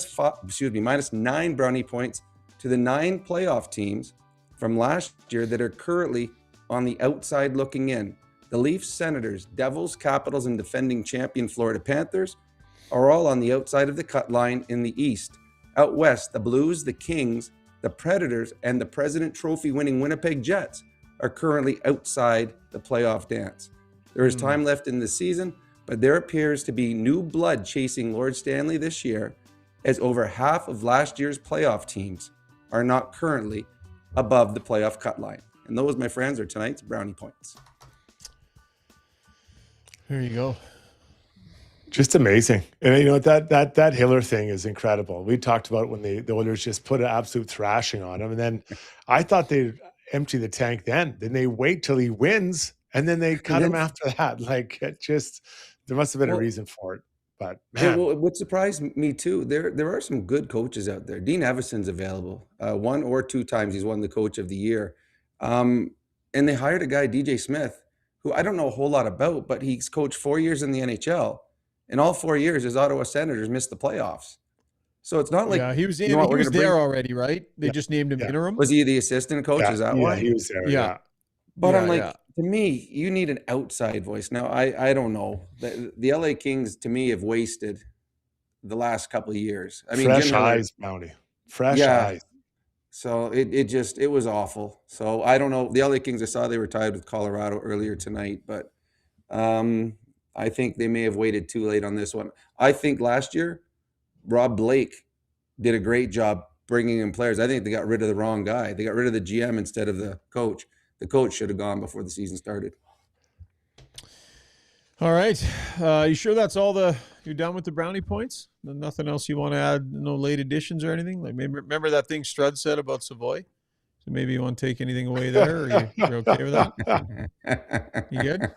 brownie points to the 9 playoff teams from last year that are currently on the outside looking in. The Leafs, Senators, Devils, Capitals, and defending champion Florida Panthers are all on the outside of the cut line in the East. Out west, the Blues, the Kings, the Predators, and the President Trophy winning Winnipeg Jets are currently outside the playoff dance. There is time left in the season, but there appears to be new blood chasing Lord Stanley this year, as over half of last year's playoff teams are not currently above the playoff cut line. And those, my friends, are tonight's brownie points. There you go. Just amazing. And you know, that Hiller thing is incredible. We talked about when the Oilers just put an absolute thrashing on him. And then I thought they'd empty the tank then. Then they wait till he wins and then they cut him after that. Like, it just, there must have been a reason for it. But man. Well, what surprised me too, there are some good coaches out there. Dean Evason's available. 1 or 2 times he's won the coach of the year. And they hired a guy, DJ Smith, who I don't know a whole lot about, but he's coached 4 years in the NHL. In all 4 years, his Ottawa Senators missed the playoffs. So it's not like he was you know what, he we're was gonna there bring. already, right? They just named him interim. Was he the assistant coach? Is that why? he was there. Yeah. But I'm like, yeah. to me, you need an outside voice. Now, I don't know. The LA Kings, to me, have wasted the last couple of years. I mean, Fresh Jim Miller, eyes, Brownie. Fresh yeah. eyes. So it was awful. So I don't know. The LA Kings, I saw they were tied with Colorado earlier tonight, but I think they may have waited too late on this one. I think last year, Rob Blake did a great job bringing in players. I think they got rid of the wrong guy. They got rid of the GM instead of the coach. The coach should have gone before the season started. All right. You sure that's all you're done with the brownie points? Nothing else you want to add? No late additions or anything? Like maybe remember that thing Strud said about Savoy? So maybe you want to take anything away there, or you're okay with that? You good?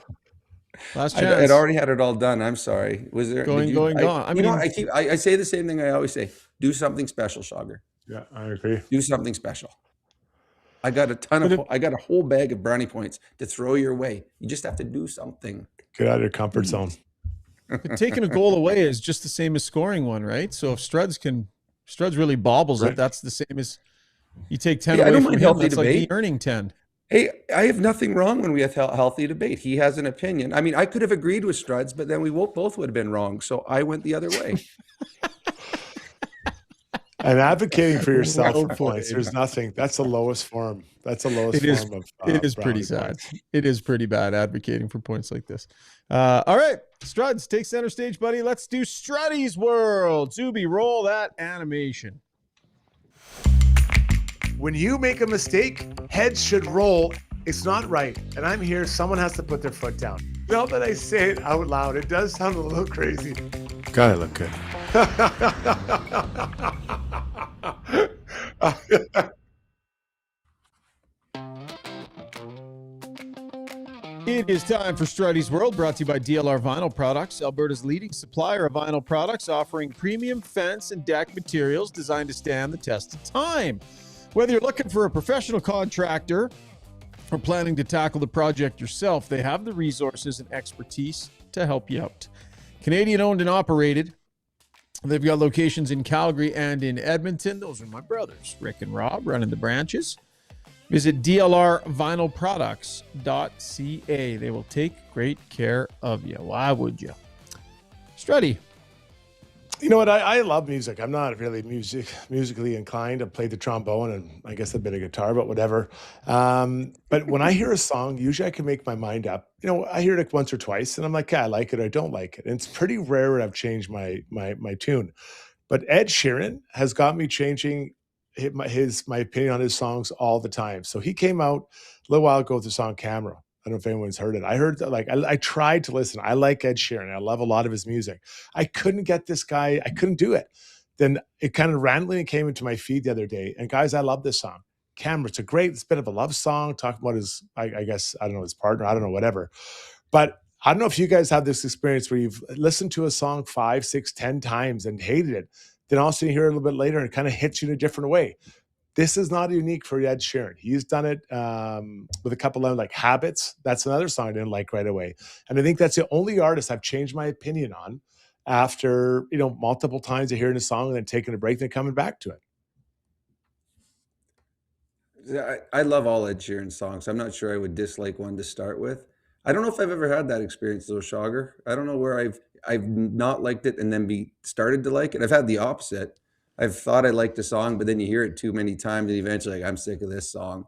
Last chance. I'd already had it all done. I'm sorry. Was there gone? I mean, I say the same thing I always say. Do something special, Schauger. Yeah, I agree. Do something special. I got a whole bag of brownie points to throw your way. You just have to do something. Get out of your comfort zone. But taking a goal away is just the same as scoring one, right? So if Struds really bobbles it, that's the same as you take 10 away from him. That's like he earning 10. Hey, I have nothing wrong when we have healthy debate. He has an opinion. I mean, I could have agreed with Struds, but then we both would have been wrong. So I went the other way. And advocating for yourself for points. There's nothing. That's the lowest form. That's the lowest form of it is pretty sad. It is pretty bad advocating for points like this. All right. Struds, take center stage, buddy. Let's do Struddy's World. Zuby, roll that animation. When you make a mistake, heads should roll. It's not right. And I'm here. Someone has to put their foot down. Now that I say it out loud, it does sound a little crazy. Gotta look good. It is time for Struddy's World, brought to you by DLR Vinyl Products, Alberta's leading supplier of vinyl products, offering premium fence and deck materials designed to stand the test of time. Whether you're looking for a professional contractor or planning to tackle the project yourself, they have the resources and expertise to help you out. Canadian owned and operated. They've got locations in Calgary and in Edmonton. Those are my brothers, Rick and Rob, running the branches. Visit dlrvinylproducts.ca. They will take great care of you. Why would you? Struddy. You know what? I love music. I'm not really musically inclined. I played the trombone and I guess a bit of guitar, but whatever. But when I hear a song, usually I can make my mind up. You know, I hear it like once or twice and I'm like, yeah, I like it or I don't like it. And it's pretty rare when I've changed my tune. But Ed Sheeran has got me changing my opinion on his songs all the time. So he came out a little while ago with the song Camera. I don't know if anyone's heard it. I heard that, like, I tried to listen. I like Ed Sheeran. I love a lot of his music. I couldn't get this guy. I couldn't do it. Then it kind of randomly came into my feed the other day. And guys, I love this song. Camera. It's a bit of a love song, talking about his, I guess, I don't know, his partner. I don't know, whatever. But I don't know if you guys have this experience where you've listened to a song 5, 6, 10 times and hated it. Then also you hear it a little bit later and it kind of hits you in a different way. This is not unique for Ed Sheeran. He's done it with a couple of like Habits. That's another song I didn't like right away. And I think that's the only artist I've changed my opinion on after, you know, multiple times of hearing a song and then taking a break and then coming back to it. I love all Ed Sheeran songs. I'm not sure I would dislike one to start with. I don't know if I've ever had that experience though, Schauger. I don't know where I've not liked it and then started to like it. I've had the opposite. I've thought I liked a song, but then you hear it too many times and eventually like, I'm sick of this song.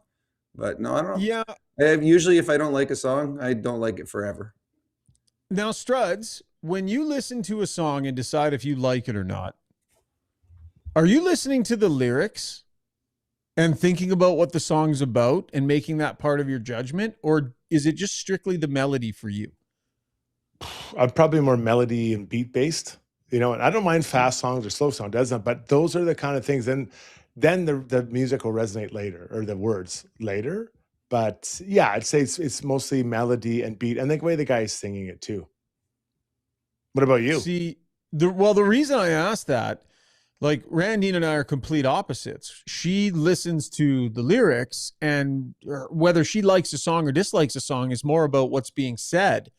But no, I don't know. Yeah. Usually if I don't like a song, I don't like it forever. Now, Struds, when you listen to a song and decide if you like it or not, are you listening to the lyrics and thinking about what the song's about and making that part of your judgment? Or is it just strictly the melody for you? I'm probably more melody and beat based. You know, and I don't mind fast songs or slow songs, doesn't, but those are the kind of things. Then the music will resonate later, or the words later. But yeah, I'd say it's mostly melody and beat, and the way the guy is singing it too. What about you? See, the reason I asked that, like Randine and I are complete opposites. She listens to the lyrics, and whether she likes a song or dislikes a song is more about what's being said.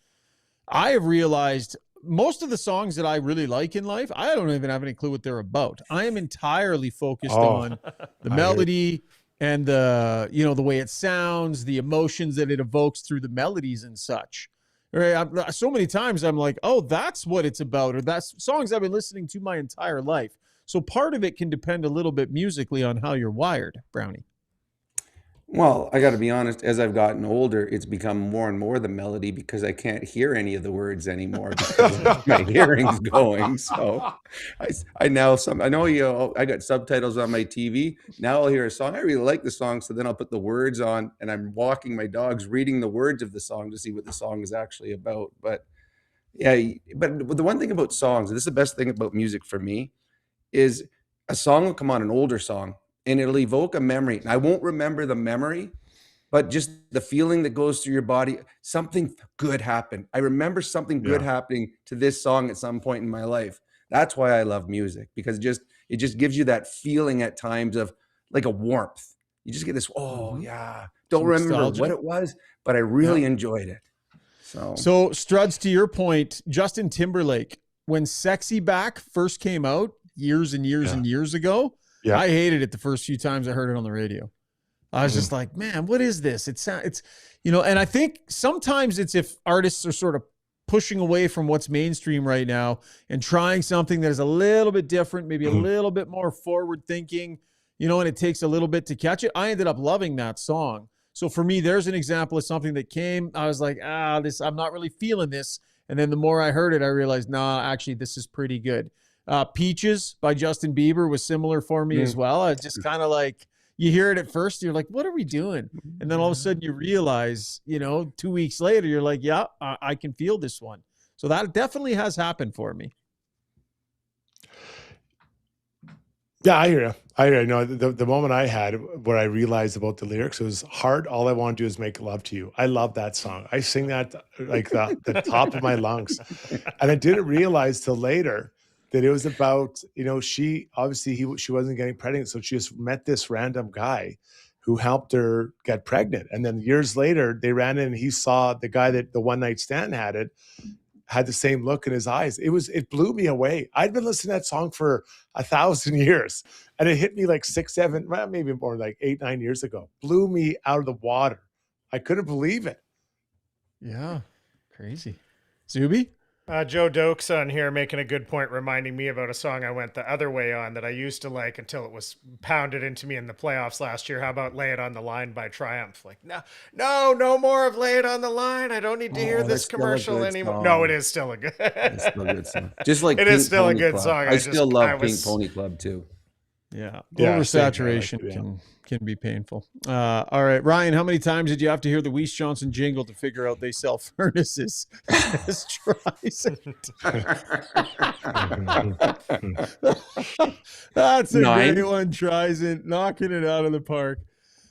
I have realized most of the songs that I really like in life, I don't even have any clue what they're about. I am entirely focused on the melody and the way it sounds, the emotions that it evokes through the melodies and such. Right? So many times I'm like, oh, that's what it's about, or that's songs I've been listening to my entire life. So part of it can depend a little bit musically on how you're wired, Brownie. Well, I got to be honest, as I've gotten older, it's become more and more the melody because I can't hear any of the words anymore because my hearing's going. So I know, I got subtitles on my TV. Now I'll hear a song. I really like the song. So then I'll put the words on and I'm walking my dogs, reading the words of the song to see what the song is actually about. But yeah, but the one thing about songs, and this is the best thing about music for me, is a song will come on, an older song, and it'll evoke a memory. And I won't remember the memory, but just the feeling that goes through your body. Something good happened. I remember something good happening to this song at some point in my life. That's why I love music, because it just gives you that feeling at times of like a warmth. You just get this, don't Some remember nostalgia. what it was, but I really enjoyed it. So Struds, to your point, Justin Timberlake, when Sexy Back first came out years and years and years ago, I hated it the first few times I heard it on the radio. I was just like, man, what is this? It's and I think sometimes it's if artists are sort of pushing away from what's mainstream right now and trying something that is a little bit different, maybe a little bit more forward thinking, and it takes a little bit to catch it. I ended up loving that song. So for me, there's an example of something that came, I was like, I'm not really feeling this. And then the more I heard it, I realized, actually, this is pretty good. Peaches by Justin Bieber was similar for me as well. I just kind of like, you hear it at first, you're like, what are we doing? And then all of a sudden you realize, 2 weeks later, you're like, I can feel this one. So that definitely has happened for me. Yeah, I hear you. No, the moment I had where I realized about the lyrics, it was hard. All I want to do is make love to you. I love that song. I sing that like the top of my lungs. And I didn't realize till later that it was about, she wasn't getting pregnant. So she just met this random guy who helped her get pregnant. And then years later, they ran in and he saw the guy that the one night stand had the same look in his eyes. It blew me away. I'd been listening to that song for 1,000 years and it hit me like 6, 7, maybe more, like 8, 9 years ago. Blew me out of the water. I couldn't believe it. Yeah. Crazy. Zuby? Joe Dokes on here making a good point, reminding me about a song I went the other way on that I used to like until it was pounded into me in the playoffs last year. How about Lay It on the Line by Triumph? Like, no more of Lay It on the Line. I don't need to hear this commercial anymore. Song. No, it is still a good. It's still a good song. Just like it Pink is still Pony a good Club. song. I still love Pink Pony Club too. Yeah. Yeah, Oversaturation can be painful. All right, Ryan, how many times did you have to hear the Weiss Johnson jingle to figure out they sell furnaces as Trizent? That's a 9. great one, Trizent, knocking it out of the park.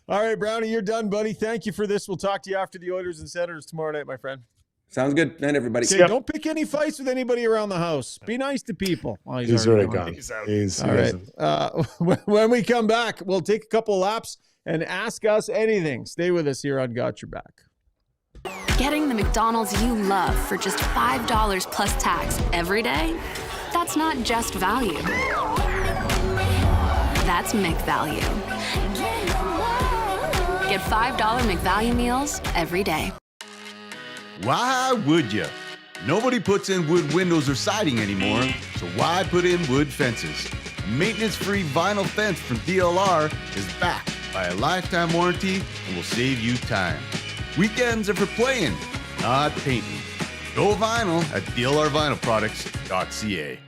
All right, Brownie, you're done, buddy. Thank you for this. We'll talk to you after the Oilers and Senators tomorrow night, my friend. Sounds good. Night, everybody. Okay, don't pick any fights with anybody around the house. Be nice to people. Oh, He's already gone. He's out. All right. When we come back, we'll take a couple of laps and ask us anything. Stay with us here on Got Your Back. Getting the McDonald's you love for just $5 plus tax every day? That's not just value. That's McValue. Get $5 McValue meals every day. Why would you? Nobody puts in wood windows or siding anymore, so why put in wood fences? Maintenance-free vinyl fence from DLR is backed by a lifetime warranty and will save you time. Weekends are for playing, not painting. Go vinyl at dlrvinylproducts.ca.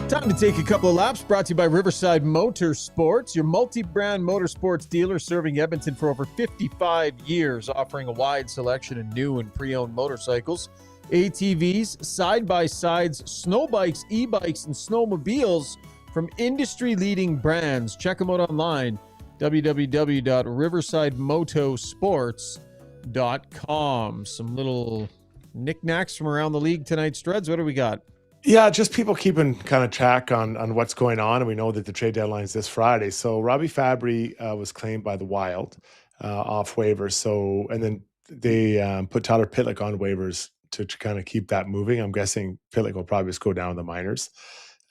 Time to take a couple of laps, brought to you by Riverside Motorsports, your multi-brand motorsports dealer serving Edmonton for over 55 years, offering a wide selection of new and pre-owned motorcycles, ATVs, side-by-sides, snow bikes, e-bikes, and snowmobiles from industry-leading brands. Check them out online, www.riversidemotosports.com. Some little knickknacks from around the league tonight, Struds. What do we got? Yeah, just people keeping kind of track on what's going on, and we know that the trade deadline is this Friday. So Robbie Fabry was claimed by the Wild off waivers. So and then they put Tyler Pitlick on waivers to kind of keep that moving. I'm guessing Pitlick will probably just go down in the minors.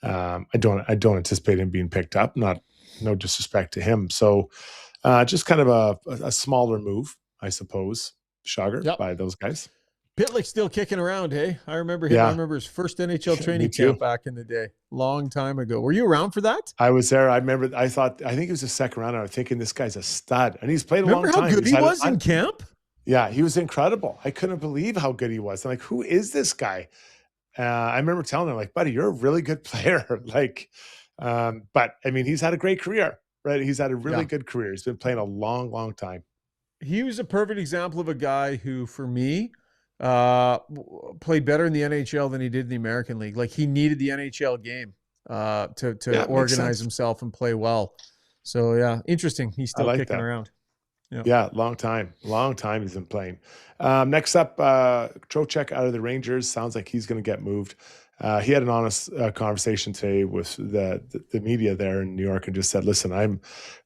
I don't anticipate him being picked up. No disrespect to him. So just kind of a smaller move, I suppose, Rishaug, by those guys. Pitlick's still kicking around, hey? I remember him. Yeah. I remember his first NHL training camp back in the day. Long time ago. Were you around for that? I was there. I remember, I think it was the second round. I was thinking this guy's a stud. And he's played a remember long time. Remember how good he was in camp? Yeah, he was incredible. I couldn't believe how good he was. I'm like, who is this guy? I remember telling him, like, buddy, you're a really good player. But I mean, he's had a great career, right? He's had a really good career. He's been playing a long, long time. He was a perfect example of a guy who, for me, played better in the NHL than he did in the American League. Like, he needed the NHL game to organize himself and play well. So yeah, interesting. He's still kicking around. Yeah, long time he's been playing. Next up, Trocheck out of the Rangers. Sounds like he's going to get moved. He had an honest conversation today with the media there in New York and just said, listen,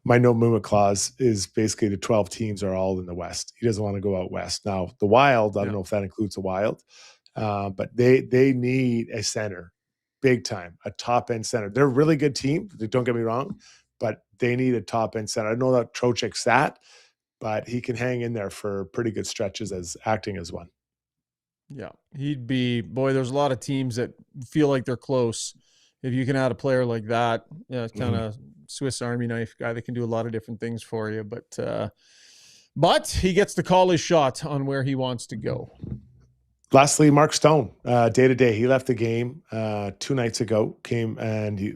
my no movement clause is basically the 12 teams are all in the West. He doesn't want to go out West. Now, the Wild, I don't know if that includes the Wild, but they need a center, big time, a top-end center. They're a really good team, don't get me wrong, but they need a top-end center. I know that Trocheck's that, but he can hang in there for pretty good stretches as acting as one. Yeah, there's a lot of teams that feel like they're close. If you can add a player like that, kind of Swiss Army knife guy that can do a lot of different things for you. But he gets to call his shot on where he wants to go. Lastly, Mark Stone, day to day. He left the game 2 nights ago, came and he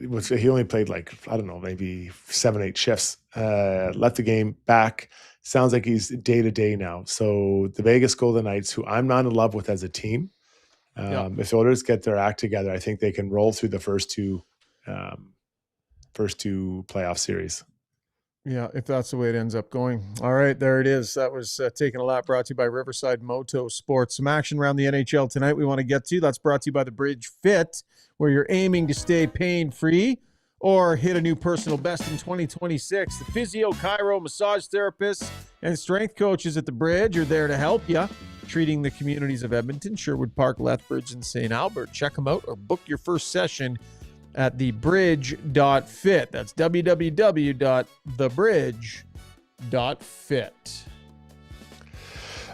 only played maybe 7-8 shifts. Left the game back. Sounds like he's day to day now. So the Vegas Golden Knights, who I'm not in love with as a team, if the Oilers get their act together, I think they can roll through the first two playoff series. Yeah, if that's the way it ends up going. All right, there it is. That was Taking a Lap, brought to you by Riverside Moto Sports. Some action around the NHL tonight we want to get to. That's brought to you by the Bridge Fit, where you're aiming to stay pain-free or hit a new personal best in 2026. The physio, chiro, massage therapists, and strength coaches at the Bridge are there to help you. Treating the communities of Edmonton, Sherwood Park, Lethbridge, and St. Albert. Check them out or book your first session at thebridge.fit. That's www.thebridge.fit.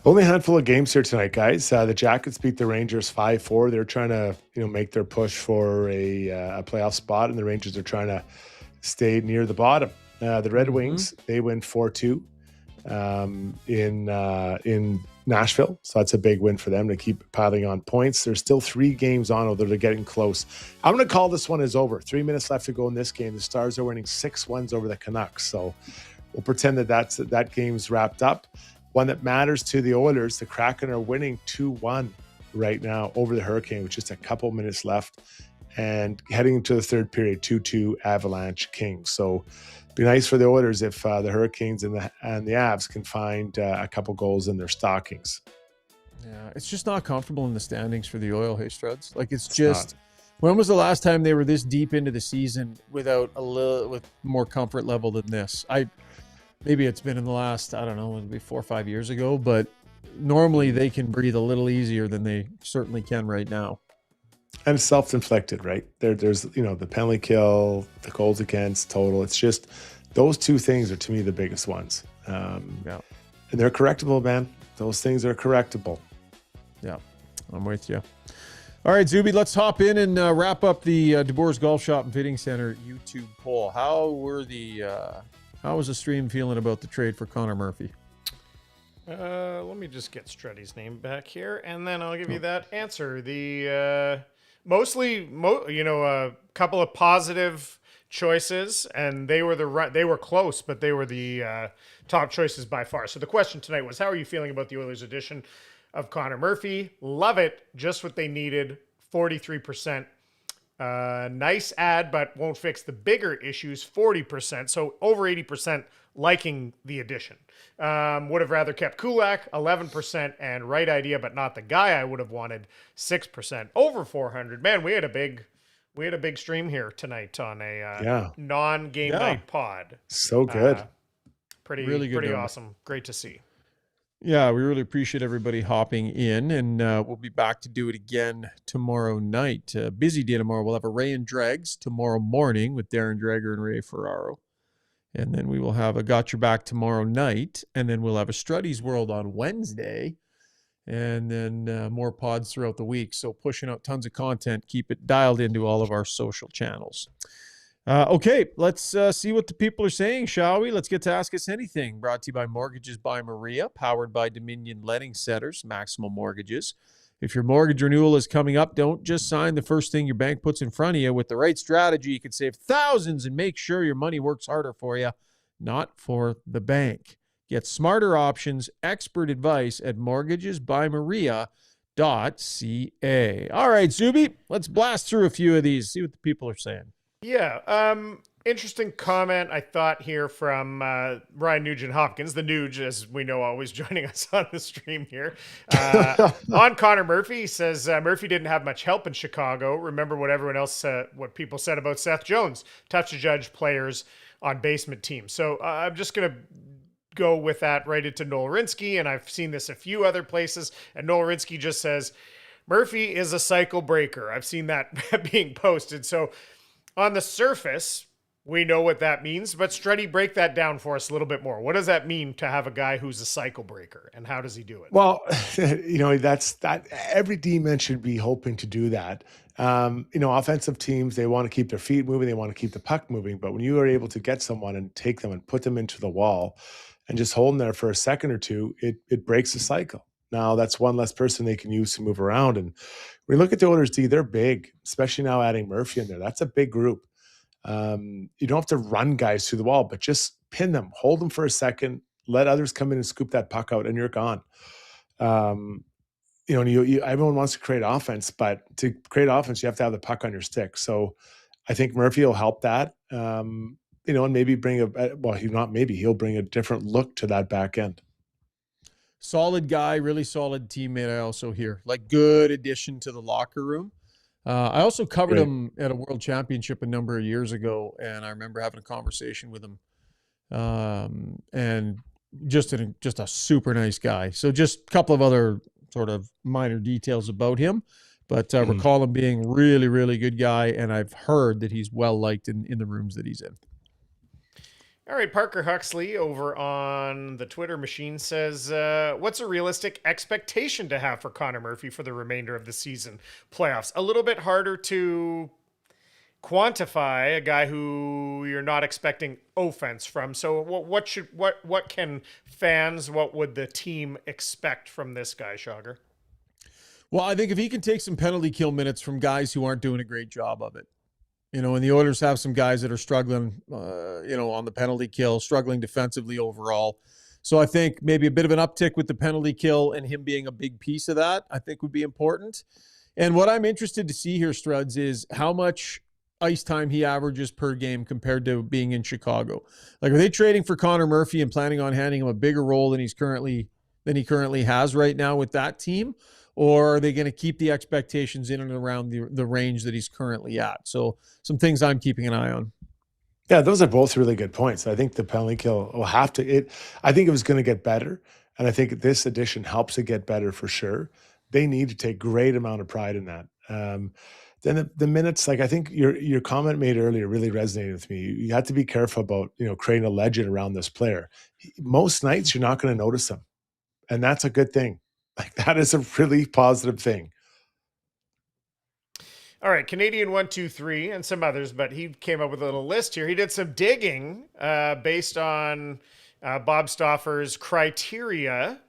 Only a handful of games here tonight, guys. The Jackets beat the Rangers 5-4. They're trying to, make their push for a playoff spot, and the Rangers are trying to stay near the bottom. The Red Wings, they win 4-2 in Nashville, so that's a big win for them to keep piling on points. There's still 3 games on, although they're getting close. I'm going to call this one as over. 3 minutes left to go in this game. The Stars are winning 6-1 over the Canucks, so we'll pretend that game's wrapped up. One that matters to the Oilers, the Kraken are winning 2-1 right now over the Hurricane with just a couple minutes left and heading into the third period, 2-2 Avalanche Kings. So it'd be nice for the Oilers if the Hurricanes and the Avs can find a couple goals in their stockings. Yeah, it's just not comfortable in the standings for the Oil, hey, Struds? Like, it's just... When was the last time they were this deep into the season with more comfort level than this? Maybe it's been in the last, I don't know, maybe 4 or 5 years ago, but normally they can breathe a little easier than they certainly can right now. And it's self-inflicted, right? There's the penalty kill, the goals against, total. It's just those 2 things are, to me, the biggest ones. And they're correctable, man. Those things are correctable. Yeah, I'm with you. All right, Zuby, let's hop in and wrap up the DeBoer's Golf Shop and Fitting Center YouTube poll. How was the stream feeling about the trade for Connor Murphy? Let me just get Struddy's name back here, and then I'll give you that answer. The a couple of positive choices, and they were close, but they were the top choices by far. So the question tonight was, how are you feeling about the Oilers' addition of Connor Murphy? Love it, just what they needed. 43% Nice ad, but won't fix the bigger issues, 40%. So over 80% liking the addition. Would have rather kept Kulak, 11%, and right idea, but not the guy I would have wanted, 6%. Over 400. Man, we had a big stream here tonight on a non-game night pod. So good. Really good. Pretty awesome. Great to see. Yeah, we really appreciate everybody hopping in, and we'll be back to do it again tomorrow night. Busy day tomorrow. We'll have a Ray and Dregs tomorrow morning with Darren Dreger and Ray Ferraro. And then we will have a Got Your Back tomorrow night, and then we'll have a Struddy's World on Wednesday, and then more pods throughout the week. So pushing out tons of content. Keep it dialed into all of our social channels. Okay, let's see what the people are saying, shall we? Let's get to Ask Us Anything, brought to you by Mortgages by Maria, powered by Dominion Letting Setters, Maximum Mortgages. If your mortgage renewal is coming up, don't just sign the first thing your bank puts in front of you. With the right strategy, you can save thousands and make sure your money works harder for you, not for the bank. Get smarter options, expert advice at mortgagesbymaria.ca. All right, Zuby, let's blast through a few of these, see what the people are saying. Yeah, interesting comment I thought here from Ryan Nugent-Hopkins, the Nuge, as we know, always joining us on the stream here. On Connor Murphy, he says, Murphy didn't have much help in Chicago. Remember what everyone else, what people said about Seth Jones, tough to judge players on basement teams. So I'm just going to go with that right into Noel Rinsky, and I've seen this a few other places, and Noel Rinsky just says, Murphy is a cycle breaker. I've seen that being posted. So on the surface, we know what that means, but Struddy, break that down for us a little bit more. What does that mean to have a guy who's a cycle breaker, and how does he do it? Well, that's that. Every D-man should be hoping to do that. Offensive teams, they want to keep their feet moving, they want to keep the puck moving, but when you are able to get someone and take them and put them into the wall and just hold them there for a second or two, it breaks the cycle. Now that's one less person they can use to move around. And when you look at the Oilers D, they're big, especially now adding Murphy in there. That's a big group. You don't have to run guys through the wall, but just pin them, hold them for a second, let others come in and scoop that puck out, and you're gone. Everyone wants to create offense, but to create offense, you have to have the puck on your stick. So I think Murphy will help that, and maybe he'll bring a different look to that back end. Solid guy, really solid teammate. I also hear good addition to the locker room. I also covered him at a world championship a number of years ago, and I remember having a conversation with him. And just a super nice guy. So just a couple of other sort of minor details about him, but recall him being really, really good guy, and I've heard that he's well liked in the rooms that he's in. All right, Parker Huxley over on the Twitter machine says, what's a realistic expectation to have for Connor Murphy for the remainder of the season playoffs? A little bit harder to quantify a guy who you're not expecting offense from. So what can fans, what would the team expect from this guy, Schauger? Well, I think if he can take some penalty kill minutes from guys who aren't doing a great job of it, and the Oilers have some guys that are struggling, on the penalty kill, struggling defensively overall. So I think maybe a bit of an uptick with the penalty kill and him being a big piece of that, I think would be important. And what I'm interested to see here, Struds, is how much ice time he averages per game compared to being in Chicago. Are they trading for Connor Murphy and planning on handing him a bigger role than he currently has right now with that team? Or are they going to keep the expectations in and around the range that he's currently at? So some things I'm keeping an eye on. Yeah, those are both really good points. I think the penalty kill will have to. I think it was going to get better, and I think this addition helps it get better for sure. They need to take great amount of pride in that. Then the minutes, I think your comment made earlier really resonated with me. You have to be careful about creating a legend around this player. Most nights you're not going to notice him, and that's a good thing. That is a really positive thing. All right, Canadian 123 and some others, but he came up with a little list here. He did some digging based on Bob Stauffer's criterium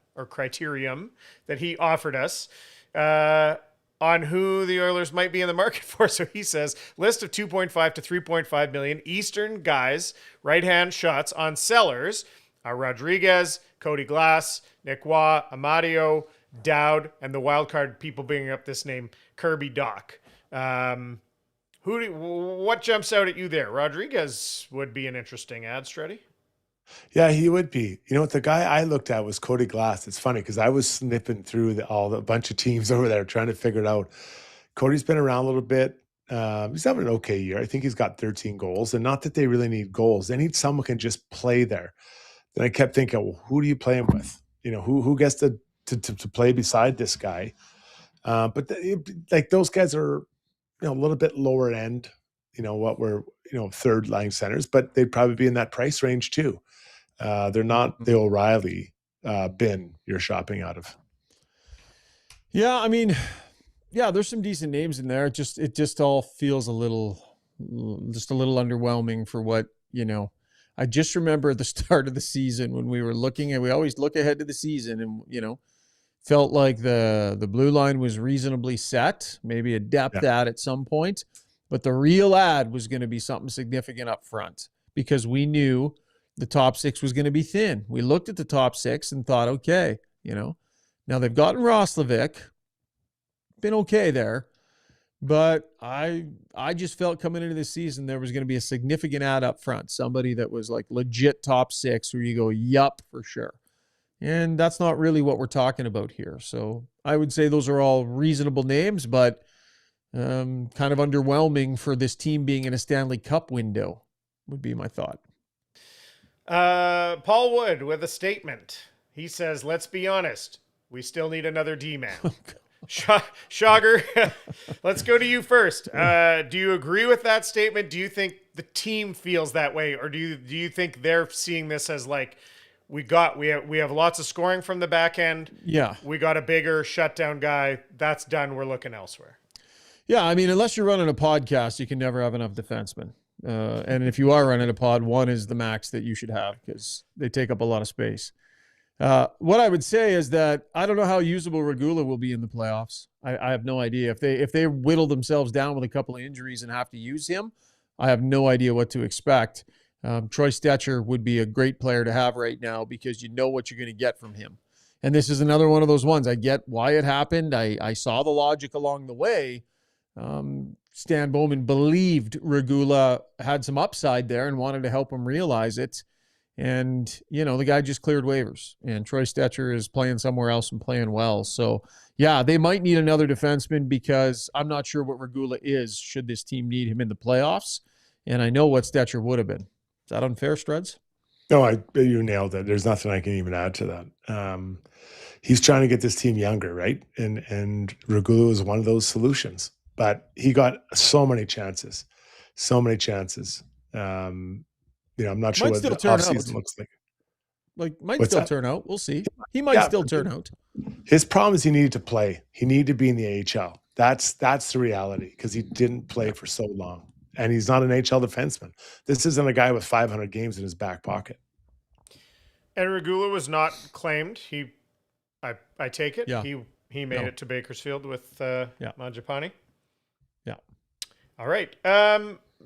that he offered us on who the Oilers might be in the market for. So he says, list of 2.5 to 3.5 million Eastern guys, right-hand shots on sellers are Rodriguez, Cody Glass, Nick Waugh, Amadio, Dowd, and the wild card people bringing up this name, Kirby Doc. What jumps out at you there? Rodriguez would be an interesting ad, Struddy. Yeah, he would be. You know what? The guy I looked at was Cody Glass. It's funny because I was snipping through a bunch of teams over there trying to figure it out. Cody's been around a little bit. He's having an okay year. I think he's got 13 goals, and not that they really need goals. They need someone who can just play there. Then I kept thinking, well, who do you play him with? Who gets to play beside this guy? But those guys are, a little bit lower end. What we're third line centers, but they'd probably be in that price range too. They're not the O'Reilly bin you're shopping out of. Yeah, I mean, there's some decent names in there. It just all feels a little underwhelming for what, I just remember at the start of the season when we were looking we always look ahead to the season and, felt like the blue line was reasonably set, maybe a depth ad at some point, but the real ad was going to be something significant up front because we knew the top six was going to be thin. We looked at the top six and thought, okay, now they've gotten Roslovic, been okay there, but I just felt coming into this season there was going to be a significant ad up front, somebody that was like legit top six where you go, yup, for sure. And that's not really what we're talking about here. So I would say those are all reasonable names, but kind of underwhelming for this team being in a Stanley Cup window would be my thought. Paul Wood with a statement. He says, let's be honest. We still need another D-man. Shogger, let's go to you first. Do you agree with that statement? Do you think the team feels that way? Or do you think they're seeing this as like, we have lots of scoring from the back end. Yeah. We got a bigger shutdown guy. That's done. We're looking elsewhere. Yeah. I mean, unless you're running a podcast, you can never have enough defensemen. And if you are running a pod, one is the max that you should have because they take up a lot of space. What I would say is that I don't know how usable Regula will be in the playoffs. I have no idea. If they whittle themselves down with a couple of injuries and have to use him, I have no idea what to expect. Troy Stetcher would be a great player to have right now because you know what you're going to get from him. And this is another one of those ones. I get why it happened. I saw the logic along the way. Stan Bowman believed Regula had some upside there and wanted to help him realize it. And, the guy just cleared waivers. And Troy Stetcher is playing somewhere else and playing well. So, yeah, they might need another defenseman because I'm not sure what Regula is should this team need him in the playoffs. And I know what Stetcher would have been. Is that unfair, Struds? No, you nailed it. There's nothing I can even add to that. He's trying to get this team younger, right? And Regula is one of those solutions. But he got so many chances. I'm not sure what the offseason looks like. Might still turn out. We'll see. He might still turn out. His problem is he needed to play. He needed to be in the AHL. That's the reality because he didn't play for so long. And he's not an HL defenseman. This isn't a guy with 500 games in his back pocket. And Regula was not claimed. I take it. Yeah. He made it to Bakersfield with Mangiapane. Yeah. All right.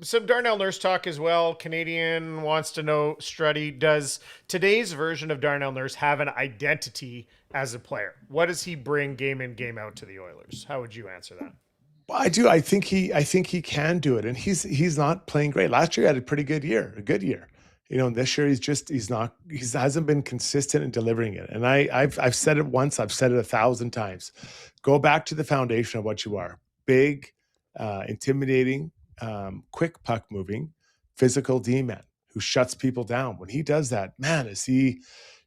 Some Darnell Nurse talk as well. Canadian wants to know, Struddy, does today's version of Darnell Nurse have an identity as a player? What does he bring game in, game out to the Oilers? How would you answer that? I do. I think he can do it, and he's not playing great. Last year he had a good year. This year he hasn't been consistent in delivering it. And I've said it once, I've said it 1,000 times. Go back to the foundation of what you are: big, intimidating, quick puck moving, physical D-man who shuts people down. When he does that, man,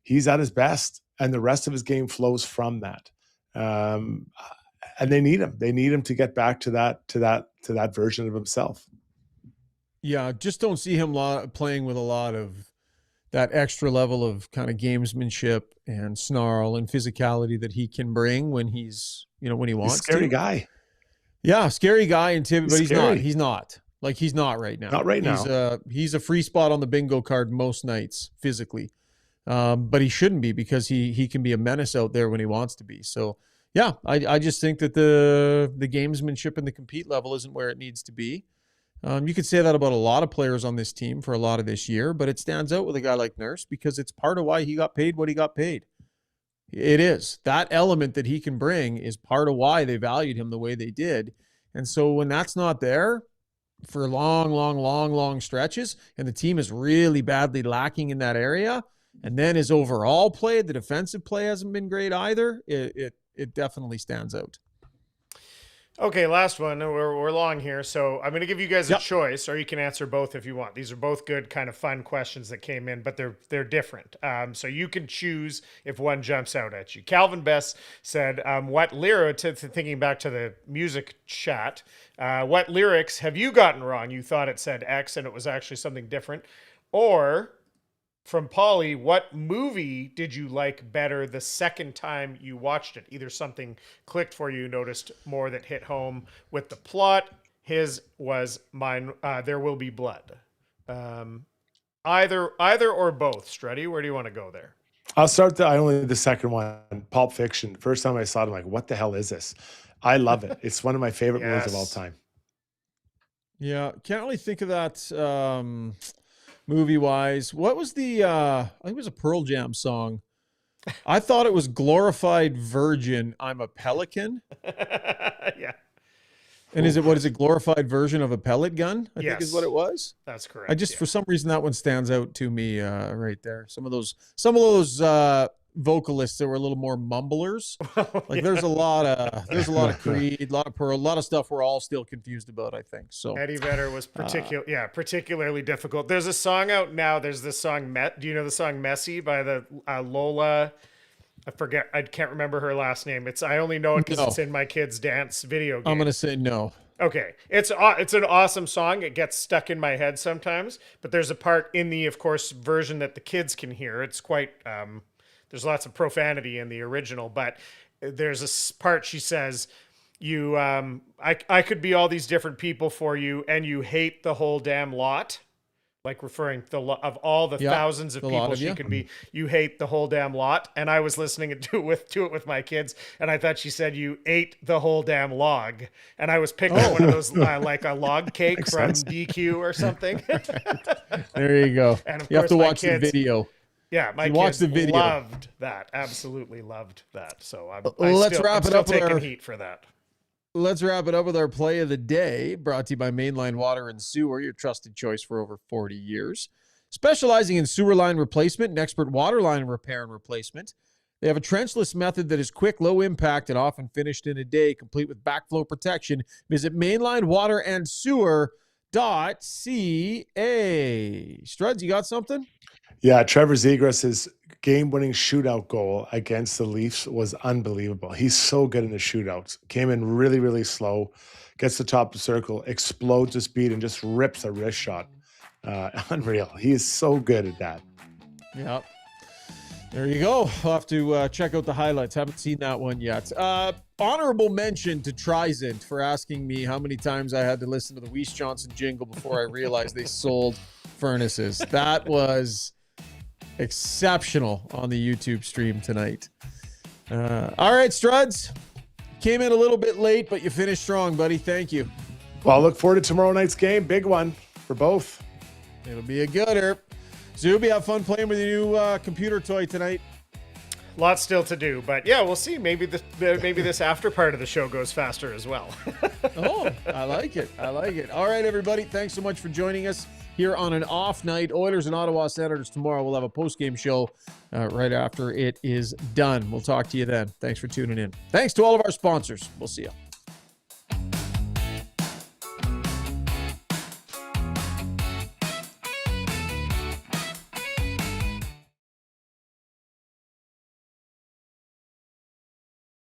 he's at his best, and the rest of his game flows from that. And they need him. They need him to get back to that version of himself. Yeah, just don't see him playing with a lot of that extra level of kind of gamesmanship and snarl and physicality that he can bring when he's, when he wants He's a scary guy. Yeah, scary guy and but he's scary. not. He's not. Like he's not right now. Not right now. He's a free spot on the bingo card most nights physically. But he shouldn't be because he can be a menace out there when he wants to be. So yeah, I just think that the gamesmanship and the compete level isn't where it needs to be. You could say that about a lot of players on this team for a lot of this year, but it stands out with a guy like Nurse because it's part of why he got paid what he got paid. It is. That element that he can bring is part of why they valued him the way they did. And so when that's not there, for long stretches, and the team is really badly lacking in that area. And then his overall play, the defensive play hasn't been great either. It definitely stands out. Okay, last one. We're long here, so I'm going to give you guys a choice, or you can answer both if you want. These are both good, kind of fun questions that came in, but they're different. So you can choose if one jumps out at you. Calvin Bess said, "What lyrics?" Thinking back to the music chat, what lyrics have you gotten wrong? You thought it said X, and it was actually something different. Or from Polly, what movie did you like better the second time you watched it? Either something clicked for you, noticed more that hit home with the plot. His was mine. There Will Be Blood. Either or both. Struddy, where do you want to go there? I'll start the second one, Pulp Fiction. First time I saw it, I'm like, what the hell is this? I love it. It's one of my favorite movies of all time. Yeah, can't really think of that movie-wise. What was the I think it was a Pearl Jam song. I thought it was Glorified Virgin, I'm a Pelican. Yeah. And what is it, glorified version of a pellet gun? I think is what it was. That's correct. I just, for some reason, that one stands out to me right there. Some of those vocalists that were a little more mumblers. Like there's a lot of Creed, a lot of Pearl, a lot of stuff we're all still confused about, I think. So Eddie Vedder was particularly difficult. There's a song out now. There's this song, do you know the song Messy by the Lola? I can't remember her last name. I only know it because it's in my kid's dance video game. I'm going to say no. Okay. It's an awesome song. It gets stuck in my head sometimes, but there's a part in the, of course, version that the kids can hear. It's quite, there's lots of profanity in the original, but there's a part she says, I could be all these different people for you and you hate the whole damn lot. Like referring to of all the thousands of people she could be, you hate the whole damn lot. And I was listening to it with my kids, and I thought she said you ate the whole damn log. And I was picking one of those like a log cake from DQ or something. There you go. And of you course, have to watch the video. Yeah, my kids loved that. Absolutely loved that. So I'm still taking heat for that. Let's wrap it up with our play of the day, brought to you by Mainline Water and Sewer, your trusted choice for over 40 years. Specializing in sewer line replacement and expert water line repair and replacement, they have a trenchless method that is quick, low impact, and often finished in a day, complete with backflow protection. Visit mainlinewaterandsewer.ca. Struds, you got something? Yeah, Trevor Zegras' game-winning shootout goal against the Leafs was unbelievable. He's so good in the shootouts. Came in really, really slow, gets the top of the circle, explodes the speed, and just rips a wrist shot. Unreal. He is so good at that. Yeah. There you go. I'll have to check out the highlights. Haven't seen that one yet. Honorable mention to Trizent for asking me how many times I had to listen to the Weiss Johnson jingle before I realized they sold furnaces. That was exceptional on the YouTube stream tonight. All right, Struds. Came in a little bit late, but you finished strong, buddy. Thank you. Well, I look forward to tomorrow night's game. Big one for both. It'll be a gooder. Zuby, have fun playing with your new computer toy tonight. Lots still to do, but yeah, we'll see. Maybe this after part of the show goes faster as well. Oh, I like it. I like it. All right, everybody. Thanks so much for joining us here on an off night. Oilers and Ottawa Senators tomorrow. We'll have a post-game show right after it is done. We'll talk to you then. Thanks for tuning in. Thanks to all of our sponsors. We'll see you.